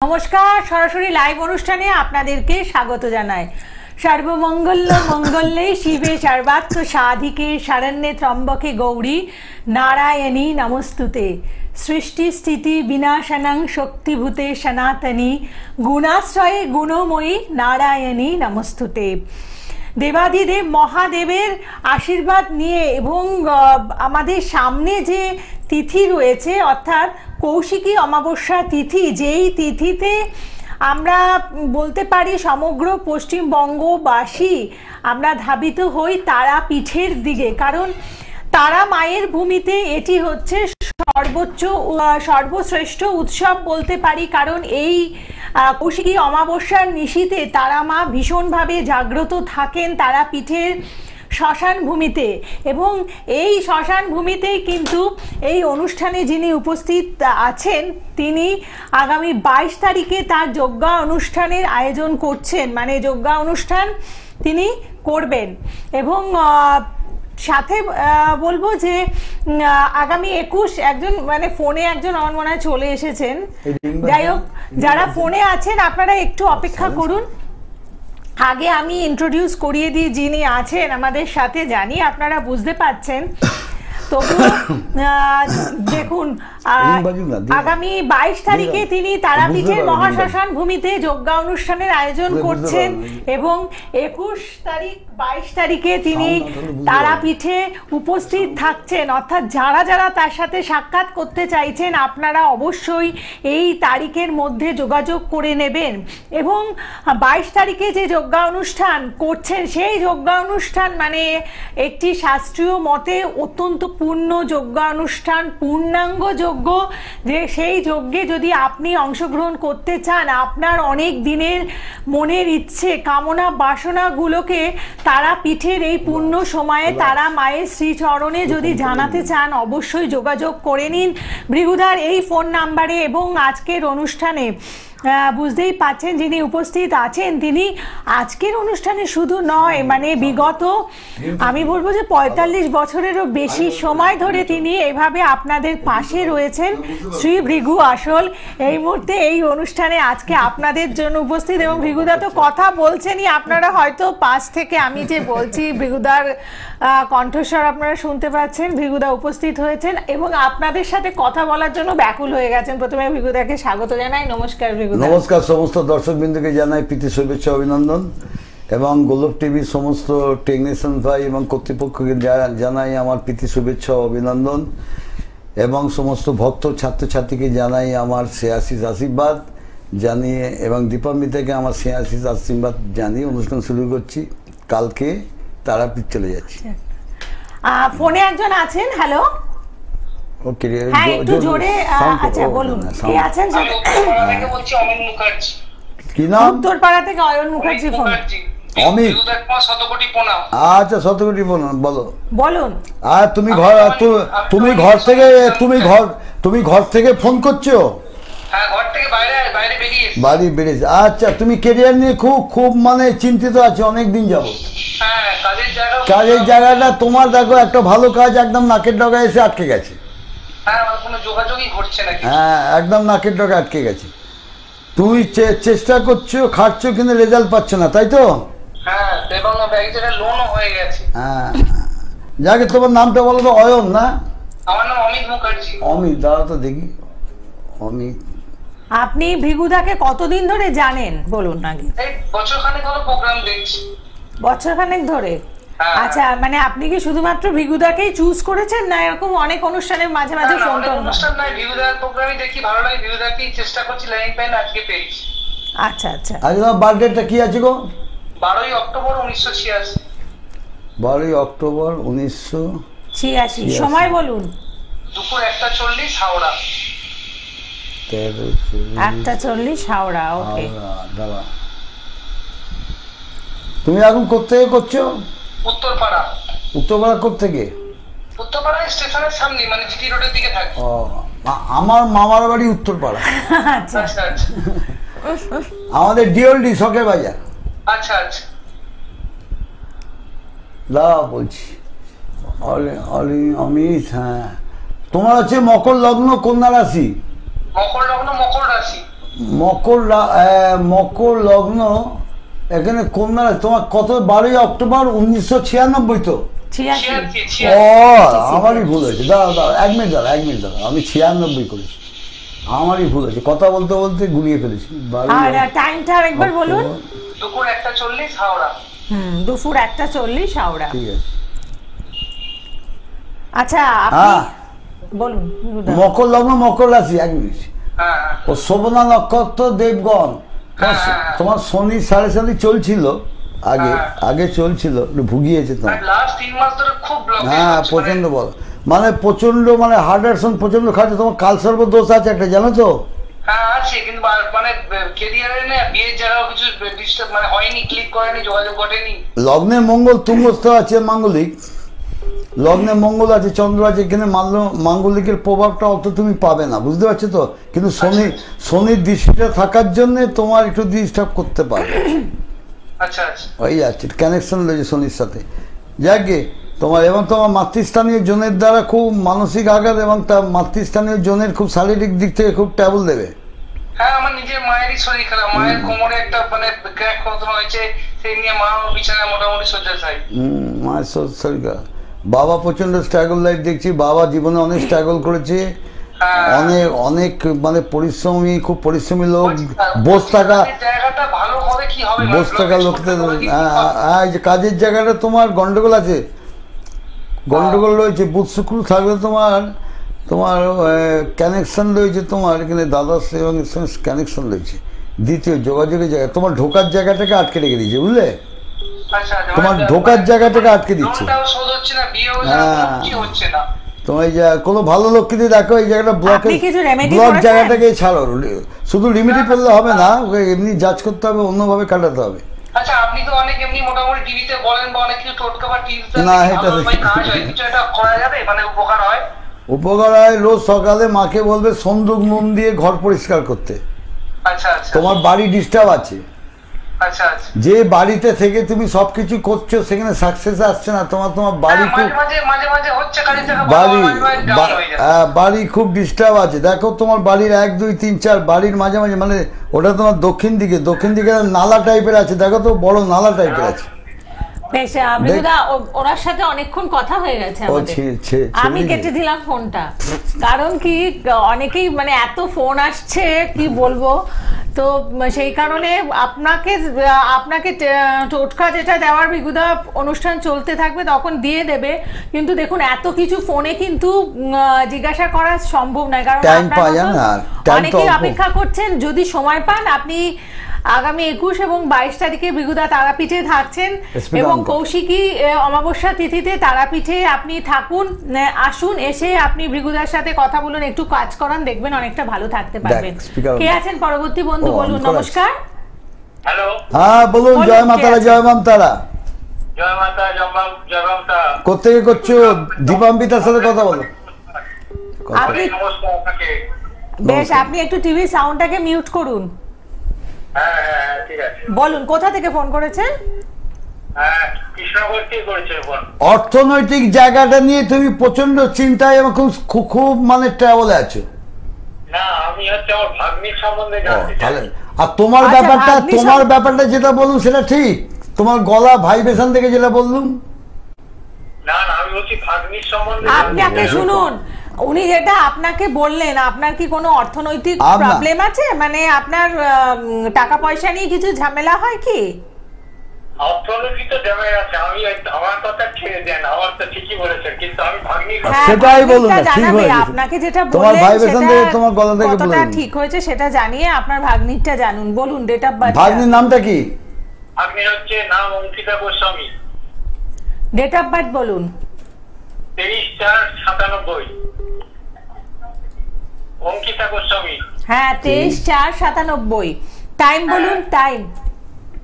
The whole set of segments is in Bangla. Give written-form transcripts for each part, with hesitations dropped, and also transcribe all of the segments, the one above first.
নমস্কার, সরাসরি লাইভ অনুষ্ঠানে আপনাদেরকে স্বাগত জানাই। সর্বমঙ্গল মঙ্গলে শিবে সর্বার্থ সাধিকে শরণ্যে ত্র্যম্বকে গৌরী নারায়ণী নমস্তুতে। সৃষ্টি স্থিতি বিনাশনং শক্তিভূতে সনাতনী গুণাশ্রয়ে গুণময়ী নারায়ণী নমস্তুতে। দেবাদিদেব মহাদেবের আশীর্বাদ নিয়ে এবং আমাদের সামনে যে তিথি রয়েছে অর্থাৎ কৌশিকী অমাবস্যা তিথি, যেই তিথিতে আমরা বলতে পারি সমগ্র পশ্চিমবঙ্গবাসী আমরা ধাবিত হই তারাপীঠের দিকে, কারণ তারা মায়ের ভূমিতে এটি হচ্ছে সর্বশ্রেষ্ঠ উৎসব বলতে পারি। কারণ এই কৌশিকী অমাবস্যার নিশীতে তারা মা ভীষণভাবে জাগ্রত থাকেন তারাপীঠের শ্মশান ভূমিতে, এবং এই শ্মশান ভূমিতেই কিন্তু এই অনুষ্ঠানে যিনি উপস্থিত আছেন তিনি আগামী 22 তারিখে তার যজ্ঞা অনুষ্ঠানের আয়োজন করছেন, মানে যজ্ঞা অনুষ্ঠান তিনি করবেন। এবং সাথে বলবো যে আগামী 21 একজন মানে ফোনে একজন আমার মনে হয় চলে এসেছেন। যাই হোক, যারা ফোনে আছেন আপনারা একটু অপেক্ষা করুন। আগে আমি ইন্ট্রোডিউস করিয়ে দিই যিনি আছেন আমাদের সাথে, জানি আপনারা বুঝতে পাচ্ছেন। তবু দেখুন, আগামী 22 তারিখে তিনি তারাপীঠের মহাশ্মশান ভূমিতে যজ্ঞা অনুষ্ঠানের আয়োজন করছেন এবং 22 তারিখে তিনি তারাপীঠে উপস্থিত থাকছেন। অর্থাৎ যারা যারা তার সাথে সাক্ষাৎ করতে চাইছেন আপনারা অবশ্যই এই তারিখের মধ্যে যোগাযোগ করে নেবেন। এবং 22 তারিখে যে যজ্ঞা অনুষ্ঠান করছেন সেই যজ্ঞা অনুষ্ঠান মানে একটি শাস্ত্রীয় মতে অত্যন্ত পূর্ণ যজ্ঞা অনুষ্ঠান, পূর্ণাঙ্গ যজ্ঞ, যে সেই যজ্ঞে যদি আপনি অংশগ্রহণ করতে চান আপনার অনেক দিনের মনের ইচ্ছে কামনা বাসনাগুলোকে তারাপীঠের এই পূর্ণ সময়ে তারা মায়ের শ্রীচরণে যদি জানাতে চান অবশ্যই যোগাযোগ করে নিন ভৃগুদার এই ফোন নাম্বারে। এবং আজকের অনুষ্ঠানে বুঝতেই পাচ্ছেন যিনি উপস্থিত আছেন তিনি আজকের অনুষ্ঠানে শুধু নয় মানে বিগত আমি বলবো যে 45 বছরেরও বেশি সময় ধরে তিনি এভাবে আপনাদের পাশে রয়েছেন। শ্রী ভৃগু আসল এই মুহূর্তে এই অনুষ্ঠানে আজকে আপনাদের জন্য উপস্থিত, এবং ভৃগুদা তো কথা বলছেনই, আপনারা হয়তো পাশ থেকে আমি যে বলছি ভৃগুদার কণ্ঠস্বর আপনারা শুনতে পাচ্ছেন। ভৃগুদা উপস্থিত হয়েছেন এবং আপনাদের সাথে কথা বলার জন্য ব্যাকুল হয়ে গেছেন। প্রথমে ভৃগুদাকে স্বাগত জানাই। নমস্কার ভৃগুদা। নমস্কার, সমস্ত দর্শকবৃন্দকে জানাই প্রীতি শুভেচ্ছা অভিনন্দন, এবং গোলক টিভির সমস্ত টেকনিশিয়ান ভাই এবং কর্তৃপক্ষকে জানাই আমার প্রীতি শুভেচ্ছা অভিনন্দন, এবং সমস্ত ভক্ত ছাত্রছাত্রীকে জানাই আমার শ্রেয়াশিস আশীর্বাদ জানিয়ে, এবং দীপান্বিতাকে আমার শ্রেয়াশিস আশীর্বাদ জানিয়ে অনুষ্ঠান শুরু করছি। কালকে তারাপীঠ চলে যাচ্ছি। ফোনে একজন আছেন। হ্যালো, ওকে, হ্যাঁ একটু জোরে আচ্ছা বলুন কে আছেন? কি নাম? উত্তরপাড়া থেকে অয়ন মুখার্জি ফোন। অমিত, আচ্ছা শতকোটি বলো বলুন। আর তুমি ঘর থেকে ফোন করছো? বাড়ি বেরিয়েছে। আচ্ছা, তুমি ক্যারিয়ার নিয়ে খুব মানে চিন্তিত আছো অনেকদিন যাবো। কাজের জায়গাটা তোমার দেখো একটা ভালো কাজ একদম নাকের ডগায় এসে আটকে গেছে। হ্যাঁ, একদম নাকের ডগায় আটকে গেছে। তুমি চেষ্টা করছো, খাটছো, কিন্তু রেজাল্ট পাচ্ছ না, তাই তো? হ্যাঁ, যাকে তোমার নামটা বলো তো? অয়ন না? আমার নাম অমিত মুখার্জি। অমিত, দাঁড়া তো দেখি। অমিত, আপনি ভৃগুদাকে কতদিন ধরে জানেন বলুন আগে? বছরখানেক ধরে। আচ্ছা, মানে আপনি কি শুধুমাত্র ভৃগুদাকেই চুজ করেছেন না এরকম অনেক অনুষ্ঠানের মাঝে মাঝে ফোন টোন? আচ্ছা আচ্ছা। আজ তোমার বার্থডেটা কি আছে গো? 12ই অক্টোবর 1986। 12ই অক্টোবর 1986। সময় বলুন। দুপুর 1:40 হাওড়া। 1:40 হাওড়া। ওকে। দাদা, তুমি এখন কোত্থেকে করছো? উত্তরপাড়া। উত্তরপাড়া কোত্থেকে? উত্তরপাড়া স্টেশনের সামনে, মানে জিটি রোডের দিকে থাকে। ও, আমার মামার বাড়ি উত্তরপাড়া। আচ্ছা আচ্ছা। আমাদের ডিওলডি শখের বাজার। আচ্ছা আচ্ছা। দাদা বলছি অমিত, হ্যাঁ তোমার হচ্ছে মকর লগ্ন কন্যা রাশি। মকর লগ্ন মকর রাশি। মকর লগ্ন এখানে কন্যা। তোমার কত 12 অক্টোবর 1996 তো? 86। ও আমারই ভুল হয়েছে, দাঁড়া 1 মিনিট দাঁড়া আমি 96 করেছি, আমারই ভুল হয়েছে, কথা বলতে বলতে গুলিয়ে ফেলেছি। আর টাইমটা আরেকবার বলুন। দুপুর 1:40 হাওড়া। দুপুর 1:40 হাওড়া। ঠিক আছে। আচ্ছা আপনি বলুন। মকর লগ্ন মকর রাশি। 1 মিনিট। হ্যাঁ ও শোভনা নক্ষত্র দেবগণ। তোমার শনি 7.5 চলছিল, আগে চলছিল, একটু ভুগিয়েছে তোমার। লাস্ট 3 মাস ধরে খুব ব্লক। হ্যাঁ প্রচন্ড বড়, মানে প্রচন্ড, মানে হার্ট অ্যাকশন প্রচন্ড খাচ্ছে। তোমার কালসর্প দোষ আছে একটা, জানো তো? হ্যাঁ আছে, কিন্তু মানে ক্যারিয়ারে না বিয়ের জায়গাও কিছু ডিস্টার্ব মানে হয়নি, ক্লিক করেনি, যোগাযোগ ঘটেনি। লগ্নে মঙ্গল তুঙ্গস্থ আছে, মাঙ্গলিক লগ্নে মঙ্গল আছে, চন্দ্র আছে, এখানে মাঙ্গলিকের প্রভাবটা অত তুমি পাবে না, বুঝতে পারছো তো? কিন্তু শনির দৃষ্টিটা থাকার জন্য তোমার একটু ডিস্টার্ব করতে পারে। আচ্ছা আচ্ছা, ওই আছে কানেকশন রয়েছে শনির সাথে। যাকে তোমার এবং তোমার মাতৃস্থানীয় জনের দ্বারা খুব মানসিক আঘাত, এবং তার মাতৃস্থানীয় জনের খুব শারীরিক দিক থেকে খুব ট্রাবল দেবে। হ্যাঁ আমার নিজের মায়েরই শরীর খারাপ, মায়ের কোমরে একটা মানে ক্র্যাক মতন হয়েছে, সেই নিয়ে মা বিছানায় মোটামুটি শয্যাশায়ী। মায়ের শরীর খারাপ। বাবা প্রচন্ড স্ট্রাগল লাইফ দেখছি, বাবা জীবনে অনেক স্ট্রাগল করেছে, অনেক মানে পরিশ্রমী, খুব পরিশ্রমী লোক। বসে থাকা লোকদের যে কাজের জায়গাটা তোমার গন্ডগোল আছে, গন্ডগোল রয়েছে। বুধ শুক্র থাকলে তোমার কানেকশন রয়েছে, তোমার এখানে দ্বাদশ এবং কানেকশন রয়েছে। দ্বিতীয় যোগাযোগের জায়গা, তোমার ঢোকার জায়গাটাকে আটকে রেখে দিয়েছে, বুঝলে? তোমার ঢোকার জায়গাটাকে আটকে দিচ্ছে। তোমার কোনো ভালো লোক কিন্তু দেখো, এই জায়গাটা ব্লক জায়গাটাকে ছাড়ো। শুধু লিমিটে করলে হবে না, এমনি জাজ করতে হবে, অন্যভাবে কাটাতে হবে। আচ্ছা আপনি তো অনেক এমনি মোটামুটি টিভিতে বলেন বা অনেক কিছু টোটকা বা টিপস না, এটা কাজ হয়, কিছু একটা করা যাবে মানে উপকার হয়? উপকার হয়, রোজ সকালে মাকে বলবে সন্দুক নুন দিয়ে ঘর পরিষ্কার করতে। আচ্ছা আচ্ছা। তোমার বাড়ি ডিস্টার্ব আছে, আচ্ছা আচ্ছা। যে বাড়িতে থেকে তুমি সবকিছু করছো সেখানে সাকসেস আসছে না, তোমার বাড়ি খুব মাঝে হচ্ছে কাজের জায়গা, বাড়ি খুব ডিস্টার্ব আছে। দেখো তোমার বাড়ির 1 2 3 4 বাড়ির মাঝে মাঝে, মানে ওটা তোমার দক্ষিণ দিকে নালা টাইপের আছে, দেখো তো বড় নালা টাইপের আছে। বেশ, ওনার সাথে অনেকক্ষণ কথা হয়ে গেছে আমাদের। আমি কেটে দিলাম ফোনটা, কারণ কি অনেকেই মানে এত ফোন আসছে কি বলবো, তো সেই কারণে আপনাকে টোটকা যেটা দেওয়ার বিগুদা অনুষ্ঠান চলতে থাকবে তখন দিয়ে দেবে, কিন্তু দেখুন এত কিছু ফোনে কিন্তু জিজ্ঞাসা করা সম্ভব নয়, কারণ অনেকেই অপেক্ষা করছেন। যদি সময় পান আপনি আগামী 21 এবং 22 তারিখে বিগুদা তারাপীঠে থাকছেন, এবং কৌশিকী অমাবস্যা তিথিতে তারাপীঠে আপনি থাকুন, আসুন, এসে আপনি বিগুদার সাথে কথা বলুন, একটু কাজ করান, দেখবেন অনেকটা ভালো থাকতে পারবেন। কে আছেন পরবর্তী বন্ধু? বলুন। নমস্কার। হ্যালো। হ্যাঁ বলুন। জয় মা তারা, জয় মা তারা। জয় মাতা, জয় মাতা। কোথেকে করছো? দীপাম্বিতার সাথে কথা বলো। আপনি নমস্কার আপনাকে। বেশ, আপনি একটু টিভি সাউন্ডটাকে মিউট করুন। হ্যাঁ ঠিক আছে। বলুন কোথা থেকে ফোন করেছেন? কৃষ্ণনগর থেকে করেছেন ফোন। অর্থনৈতিক জায়গাটা নিয়ে তুমি প্রচন্ড চিন্তায় এবং খুব মানে ট্রাভেলে আছো। না আমি হচ্ছে আমার ভাগ্নির সম্বন্ধে জানতে চাই। আর তোমার ব্যাপারটা যেটা বলুন সেটা ঠিক, তোমার গলা ভাইব্রেশন থেকে যেটা বললুম। না আমি বলছি ভাগ্নির সম্বন্ধে। আপনাকে শুনুন, উনি যেটা আপনাকে বললেন, আপনার কি কোনো অর্থনৈতিক প্রবলেম আছে? মানে আপনার টাকা পয়সা নিয়ে কিছু ঝামেলা হয় কি? অর্থনৈতিক তো ঝামেলা আছে, আমি আমার কথা ছেড়ে দেন, আমার তো ঠিকই বলেছেন, কিন্তু আমি ভাগ্নির সেটাই বলুন না, ঠিক হয়েছে। আপনাকে যেটা বললেন সেটা কতটা ঠিক হয়েছে সেটা জানিয়ে আপনার ভাগ্নিরটা জানুন। বলুন ডেট অফ বার্থ। ভাগ্নির নামটা কি? ভাগ্নির হচ্ছে নাম Ankita Goswami. Date of birth বলুন। 23/4/97। অঙ্কিতা গোস্বামী। হ্যাঁ 23/4/97। টাইম বলুন।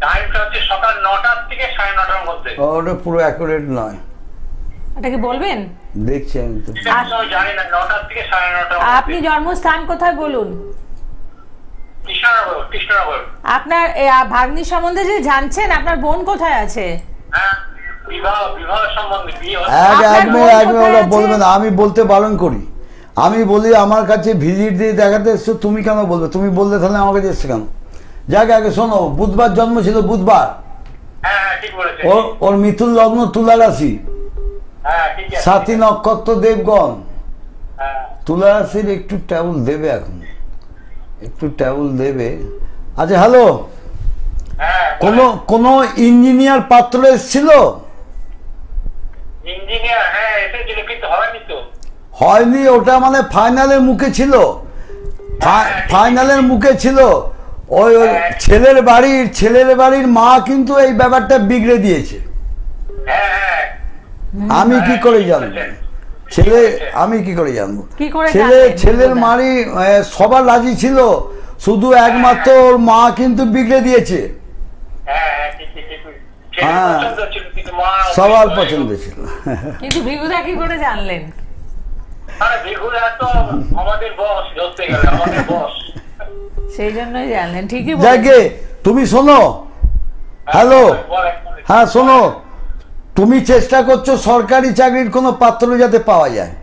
টাইমটা হচ্ছে সকাল 9টা থেকে 9:30টার মধ্যে। ওটা পুরো অ্যাকুরেট নয়, এটা কি বলবেন? দেখছি আমি তো জানি না। 9টা থেকে 9:30টার মধ্যে। আপনি জন্মস্থান কোথায় বলুন? কৃষ্ণনগর। আপনার ভাগ্নির সম্বন্ধে যে জানছেন, আপনার বোন কোথায় আছে? হ্যাঁ বিবাহ সম্বন্ধে। বলবেন, আমি বলতে বারণ করি। আমি বলি আমার কাছে ভিজিট দিয়ে দেখাতে এসছো, তুমি কেন বলবে? তুমি বললে তাহলে আমার কাছে এসছো কেন? যাকে আগে শোনো, বুধবার জন্ম ছিল, বুধবার। ওর মিথুন লগ্ন, তুলা রাশি, সাথী নক্ষত্র, দেবগণ। তুলা রাশির একটু ট্যাবল দেবে, এখন একটু ট্যাবল দেবে। আচ্ছা হ্যালো, কোন ইঞ্জিনিয়ার পাত্র এসেছিল? হয়নি, ওটা মানে ফাইনালের মুখে ছিল, ফাইনালের মুখে ছিল। ওই ছেলের বাড়ির মা কিন্তু এই ব্যাপারটা বিগড়ে দিয়েছে। আমি কি করে জানবো? আমি কি করে জানবো? ছেলের মারি সবার রাজি ছিল, শুধু একমাত্র ওর মা কিন্তু বিগড়ে দিয়েছে। হ্যাঁ, সবার পছন্দ ছিল। কিন্তু ভিগুদা কি করে জানলেন? সেই জন্যই জানলেন, ঠিকই যাকে তুমি শোনো, হ্যালো, হ্যাঁ শোনো, তুমি চেষ্টা করছো সরকারি চাকরির কোনো পাত্র যাতে পাওয়া যায়,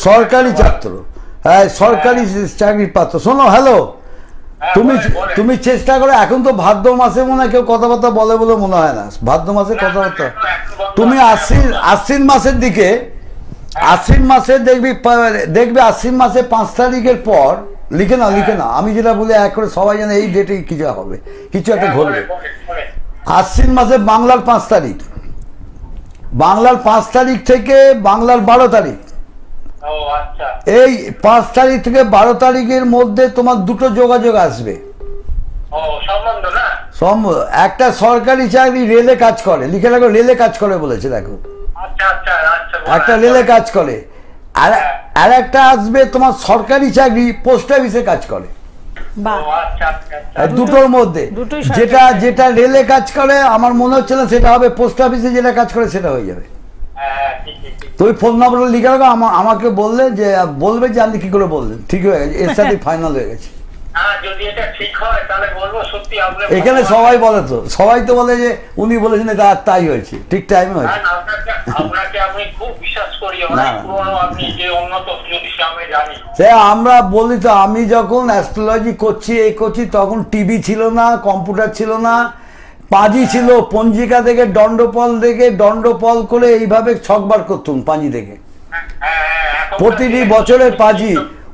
সরকারি ছাত্র, হ্যাঁ সরকারি চাকরির পাত্র। শোনো হ্যালো, তুমি চেষ্টা করো। এখন তো ভাদ্র মাসে মনে হয় কেউ কথাবার্তা বলে বলে মনে হয় না, ভাদ্র মাসে কথাবার্তা। তুমি আশ্বিন মাসের দিকে, আশ্বিন মাসে দেখবে আশ্বিন মাসে 5 তারিখের পর, লিখে না, আমি যেটা বলি এক করে সবাই জানে এই ডেটে কিছু হবে, কিছু একটা ঘটবে। আশ্বিন মাসে বাংলার 5 তারিখ, বাংলার 5 তারিখ থেকে বাংলার 12 তারিখ, এই 5 তারিখ থেকে 12 তারিখের মধ্যে তোমার দুটো যোগাযোগ আসবে। একটা সরকারি চাকরি, রেলে কাজ করে, লিখে রাখো, রেলে কাজ করে বলেছে, দেখো একটা রেলে কাজ করে। আর একটা আসবে তোমার সরকারি চাকরি, পোস্ট অফিসে কাজ করে। দুটোর মধ্যে যেটা রেলে কাজ করে আমার মনে হচ্ছে না সেটা হবে, পোস্ট অফিসে যেটা কাজ করে সেটা হয়ে যাবে। তুমি ফোন নাম্বার লিখে রাখো, আমাকে বললে যে বলবে যে আপনি কি করে বললেন, ঠিক হয়ে গেছে, এর সাথে ফাইনাল হয়ে গেছে। এখানে সবাই বলে তো, সবাই তো বলে যে উনি বলেছেন তাই হয়েছে, ঠিক টাইমে হয়েছে। আমরা বলি তো, আমি যখন অ্যাস্ট্রোলজি করছি এই করছি তখন টিভি ছিল না, কম্পিউটার ছিল না, পাঁজি ছিল, পঞ্জিকা থেকে দণ্ডপল করে এইভাবে ছকবার করতুম পাঁজি থেকে, প্রতিটি বছরের পাঁজি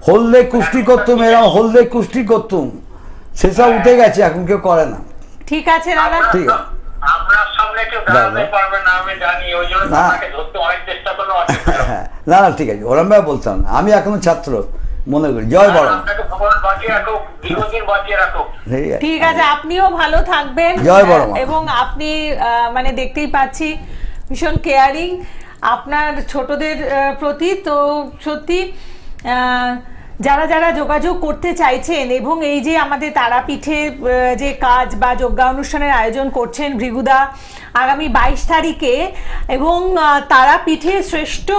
হলদে কুষ্টি করতুম, এরকম হলদে কুষ্টি করতুম, সেসব উঠে গেছে, এখন কেউ করে না। ঠিক আছে দাদা, ঠিক আছে, না না ঠিক আছে, ওরম ভাবে বলতাম না, আমি এখনো ছাত্র মনে করি। জয় বড়, ঠিক আছে, আপনিও ভালো থাকবেন। জয় বড়। এবং আপনি মানে দেখতেই পাচ্ছি ভীষণ কেয়ারিং আপনার ছোটদের প্রতি। তো সত্যি যারা যারা যোগাযোগ করতে চাইছেন এবং এই যে আমাদের তারাপীঠে যে কাজ বা যজ্ঞা অনুষ্ঠানের আয়োজন করছেন ভৃগুদা আগামী 22 তারিখে, এবং তারাপীঠে শ্রেষ্ঠ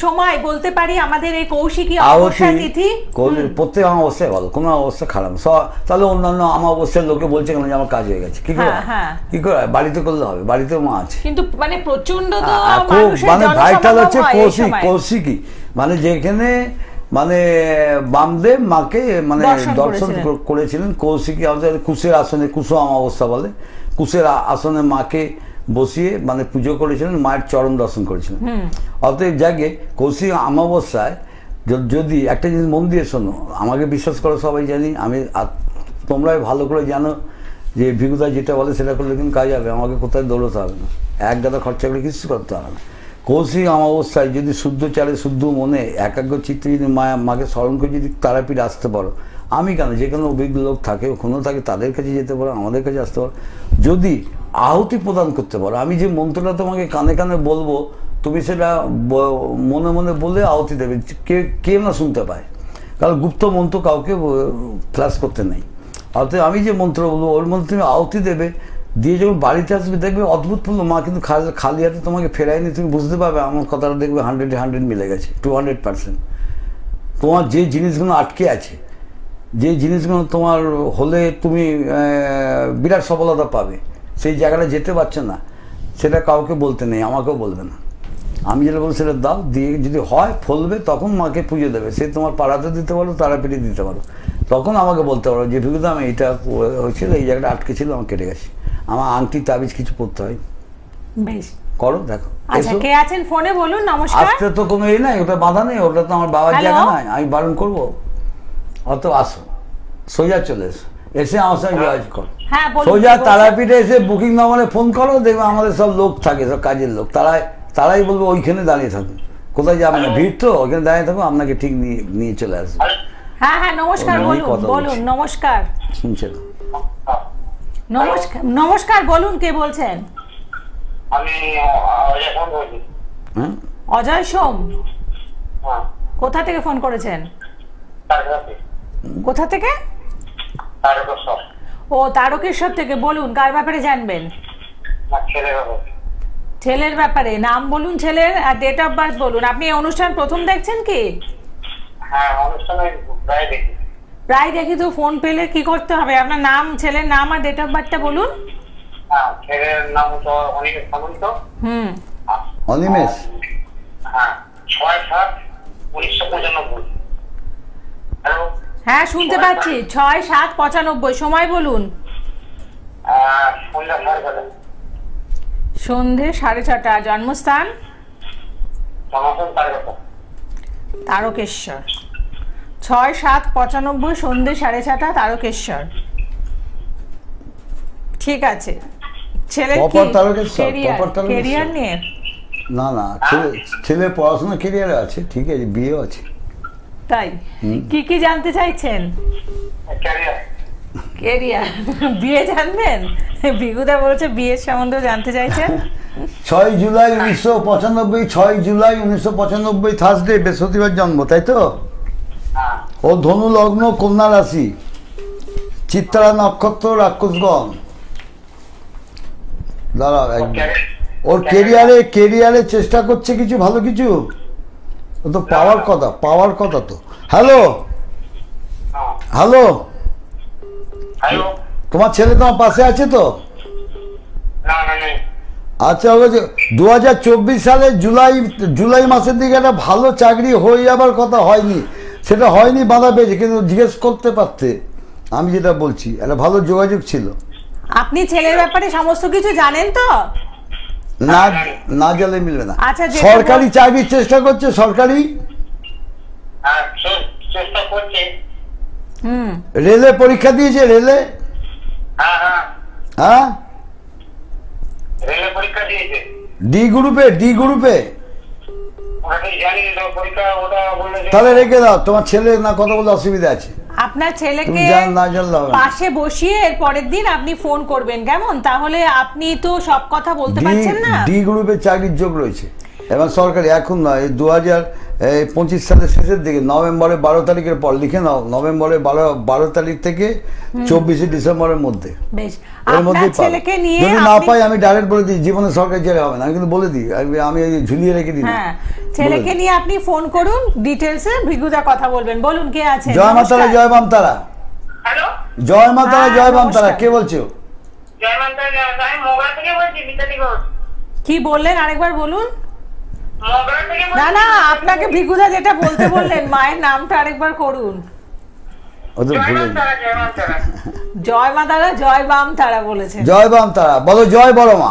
সময় বলতে পারি আমাদের এই কৌশিকী অমাবস্যা তিথি। প্রত্যেক অমাবস্যায় ভালো, কোনো অবস্থা খারাপ। তাহলে অন্যান্য অমাবস্যার লোকে বলছে কেন যে আমার কাজ হয়ে গেছে, কি করে কি করে বাড়িতে করলে হবে, বাড়িতে মা আছে। কিন্তু মানে প্রচন্ড তো মানে ভাইটাল হচ্ছে কৌশিকী, মানে যেখানে মানে বামদেব মাকে মানে দর্শন করেছিলেন। কৌশিকী আমাদের কুশের আসনে, কুশ অমাবস্যা বলে, কুশের আসনে মাকে বসিয়ে মানে পুজো করেছিলেন, মায়ের চরণ দর্শন করেছিলেন। অতএব যাকে কৌশিক অমাবস্যায় যদি একটা জিনিস মন দিয়ে শোনো, আমাকে বিশ্বাস করো, সবাই জানি, আমি তোমরাই ভালো করে জানো যে ভিগুদা যেটা বলে সেটা করলে কিন্তু কাজ হবে, আমাকে কোথায় দৌড়তে হবে না, এক গাদা খরচা করে কিছু করতে হবে না। কৌশিক অমাবস্যায় যদি শুদ্ধ চালে শুদ্ধ মনে একাগ্র চিত্তে যদি মাকে স্মরণ করে যদি তারাপীঠ আসতে পারো, আমি কেন, যে কোনো অভিজ্ঞ লোক থাকে ওখানেও থাকে, তাদের কাছে যেতে পারো, আমাদের কাছে আসতে পারো, যদি আহুতি প্রদান করতে পারো। আমি যে মন্ত্রটা তোমাকে কানে কানে বলবো, তুমি সেটা মনে মনে বলে আহুতি দেবে, কে না শুনতে পায়, কারণ গুপ্ত মন্ত্র কাউকে ক্লাস করতে নেই। অর্থাৎ আমি যে মন্ত্র বলবো ওর মধ্যে তুমি আহুতি দেবে, দিয়ে যখন বাড়িতে আসবে দেখবে অদ্ভুতপূর্ণ মা কিন্তু খালি হাতে তোমাকে ফেরায়নি, তুমি বুঝতে পারবে আমার কথাটা দেখবে 100 মিলে গেছে, 200%। তোমার যে জিনিসগুলো আটকে আছে, যে জিনিসগুলো তোমার হলে তুমি বিরাট সফলতা পাবে, সেই জায়গাটা যেতে পারছে না, সেটা কাউকে বলতে নেই, আমাকেও বলবে না। আমি যেটা বলছি সেটা দাও, দিয়ে যদি হয় ফলবে তখন মাকে পুজো দেবে। সে তোমার পাড়াতে দিতে পারো, তারাপীঠে দিতে পারো, তখন আমাকে বলতে পারো যে ভিগুদা আমি এইটা হয়েছিল, এই জায়গাটা আটকে ছিল, আমার কেটে গেছে, আমার আংটি তাবিজ কিছু করতে হয়। বেশ, করো, দেখো। আচ্ছা, কে আছেন ফোনে বলুন? নমস্কার। আসতে তো কোনো এই নাই, ওটা বাধা নেই, ওটা তো আমার বাবার জায়গা নাই, আমি বারণ করবো? অত আসো, সোজা চলে এসো, এসে আমার সঙ্গে যোগাযোগ করো। হ্যাঁ বলুন। সোজা তারাপীঠে এসে বুকিং নাম্বারে ফোন করো, দেখবে আমাদের সব লোক থাকে, সব কাজের লোক, তারাই বলবো ওইখানে দাঁড়িয়ে থাকুন, কোথায় যাবেন না, ভিড় তো, ওইখানে দাঁড়িয়ে থাকো, আপনাকে ঠিক নিয়ে চলে আসবে। হ্যাঁ হ্যাঁ, নমস্কার, ওই বলুন কথা বলুন। বলছি। নমস্কার। শুনছে না? নমস্কার, নমস্কার, বলুন কে বলছেন? আমি অজয় ফোন করছি। হ্যাঁ, অজয় সোম। হ্যাঁ, কোথা থেকে ফোন করেছেন? তারকাতে, কোথা থেকে? তারকেশ্বর। ও, তারকেশ্বর থেকে। বলুন, কার ব্যাপারে জানবেন? আমার ছেলে বাবু। ছেলের ব্যাপারে। নাম বলুন ছেলের, আর ডেট অফ বার্থ বলুন। আপনি এই অনুষ্ঠান প্রথম দেখছেন কি? হ্যাঁ, অনুষ্ঠানে প্রায় দেখি। প্রায় দেখি তো। ফোন পেলে কি করতে হবে? আপনার নাম, ছেলের নাম আর ডেট অফ বার্থটা বলুন। হ্যাঁ, ছেলের নাম তো অনেক সামন্ত। হুম। অনিমেষ। হ্যাঁ, 6/7/1995। হ্যালো। হ্যাঁ, শুনতে পাচ্ছি। 6/7/95। সময় বলুন। সন্ধ্যা 6:30। সন্ধে 6:30। জন্মস্থান? জনসন তারকেশ্বর। তারকেশ্বর। 6/7/95, সন্ধে 6:30, তারকেশ্বর। ঠিক আছে। ছেলে কি Proper Tarakeswar, career, proper Tarakeswar. Career নিয়ে? না না, ছেলে পড়াশোনা কেরিয়ারে আছে, ঠিক আছে, বিয়েও আছে। তাই কি কি জানতে চাইছেন? ক্যারিয়ার। কেরিয়ার। বিয়ে জানবেন? ভিগুদা বলছে বিয়ের সম্বন্ধে জানতে চাইছেন। 6 জুলাই 1995, 6 জুলাই 1995 থার্সডে, বৃহস্পতিবার জন্ম, তাই তো? হ্যাঁ, ও ধনু লগ্ন, কন্যা রাশি, চিত্রা নক্ষত্র, রাক্ষসগণ। দাঁড়াও, ওর কেরিয়ারে চেষ্টা করছে কিছু ভালো কিছু, ও তো পাওয়ার কথা তো। হ্যালো হ্যাঁ। Hello, hello. তোমার ছেলে তোমার পাশে আছে তো? না না নেই। আচ্ছা, 2024 সালের জুলাই মাসের দিকে একটা ভালো চাকরি হয়ে যাবার কথা, হয়নি, সেটা হয়নি, বাধা পেয়েছে, কিন্তু জিজ্ঞেস করতে পারতে, আমি যেটা বলছি, একটা ভালো যোগাযোগ ছিল। আপনি ছেলের ব্যাপারে সমস্ত কিছু জানেন তো? না, না জানলে মিলবে না। আচ্ছা, যেটা সরকারি চাকরির চেষ্টা করছে, সরকারি হ্যাঁ, চেষ্টা করছি। হুম। রেলে পরীক্ষা দিয়েছে, রেলে। হ্যাঁ হ্যাঁ, হ্যাঁ, রেলে পরীক্ষা দিয়েছে। ডি গ্রুপে। ওটা ঠিক জানি না, পরীক্ষা ওটা বললে যে- তাহলে রেখে দাও, তোমার ছেলে না কথা বলতে অসুবিধা আছে, আপনার ছেলেকে তুমি না জানলে হবে না। পাশে বসিয়ে এর পরের দিন আপনি ফোন করবেন, কেমন? তাহলে আপনি তো সব কথা বলতে পারছেন না। ডি গ্রুপে চাকরির যোগ রয়েছে, এবং সরকারি এখন নয়, 2025 সালের শেষের দিকে, নভেম্বরের 12 তারিখের পর, লিখে নাও, নভেম্বরের 12 তারিখ থেকে 24 ডিসেম্বরের মধ্যে, বেশ, এর আপনার মধ্যেই ছেলেকে নিয়ে যদি না পাই আমি ডাইরেক্ট বলে দিই, জীবনে সরকারি চাকরি হবে না, আমি কিন্তু বলে দিই, আমি ঝুলিয়ে রেখে দিই না। হ্যাঁ, ছেলেকে নিয়ে আপনি ফোন করুন, ডিটেলসে ভিগুদা কথা বলবেন। বলুন, কে আছেন? জয় মা তারা, নমস্কার। জয় বাম তারা, হ্যালো, জয় মা তারা, হ্যাঁ, জয় বাম তারা, নমস্কার। কে বলছো? জয়মান্তা। আমি মোগরা থেকে বলছি, মিতালি ঘোষ। কি বললেন আরেকবার বলুন। মোগরা থেকে বলছি। না না, আপনাকে ভিগুদা যেটা বলতে বললেন, মায়ের নামটা আরেকবার করুন। ও তো ভুলে জয়মান্তা, জয়মান্তা। জয় মা তারা, জয় বাম তারা বলেছেন। জয় বাম তারা, বলো জয় বড় মা।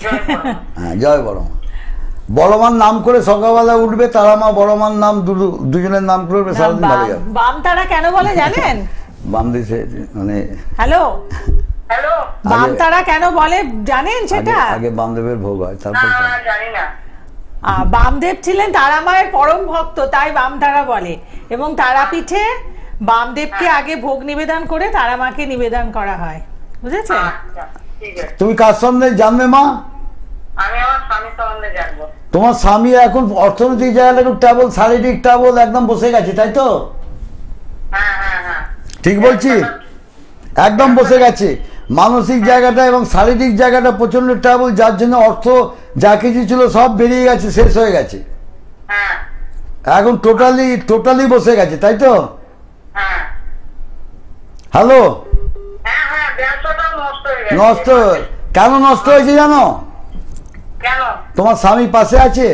জয়পুর। হ্যাঁ, জয় বড় মা। বড় মার নাম করে সকালবেলা উঠবে, তারা মা বড় মার নাম, দুজনের নাম করবে, না, সারাদিন ভালো যাবে। বাম তারা কেন বলে জানেন? বাম দেশে মানে হ্যালো, হ্যালো। বাম তারা কেন বলে জানেন সেটা? আগে বামদেবের ভোগ হয়, তারপর না, জানি না। বামদেব ছিলেন তারা মায়ের পরম ভক্ত, তাই বাম তারা বলে। এবং তারাপীঠে বামদেবকে আগে ভোগ নিবেদন করে তারা মাকে নিবেদন করা হয়, বুঝেছেন? আচ্ছা, ঠিক আছে। তুমি কার সম্বন্ধে জানবে মা? আমি আমার স্বামীর সম্বন্ধে জানবো। তোমার স্বামী এখন অর্থনৈতিক জায়গাটা একটু ট্রাবল, শারীরিক ট্রাবল, একদম বসে গেছে, তাই তো? হ্যাঁ হ্যাঁ হ্যাঁ, ঠিক বলছি? একদম বসে গেছে, মানসিক জায়গাটা এবং শারীরিক জায়গাটা প্রচন্ড ট্রাবল, যার জন্য অর্থ যা কিছু ছিল সব বেরিয়ে গেছে, শেষ হয়ে গেছে, হ্যাঁ এখন টোটালি বসে গেছে, তাই তো? হ্যাঁ হ্যালো, হ্যাঁ হ্যাঁ, ব্যবসাটা নষ্ট হয়ে গেছে। নষ্ট, কেন নষ্ট হয়েছে জানো? কেন? তোমার স্বামী পাশে আছে?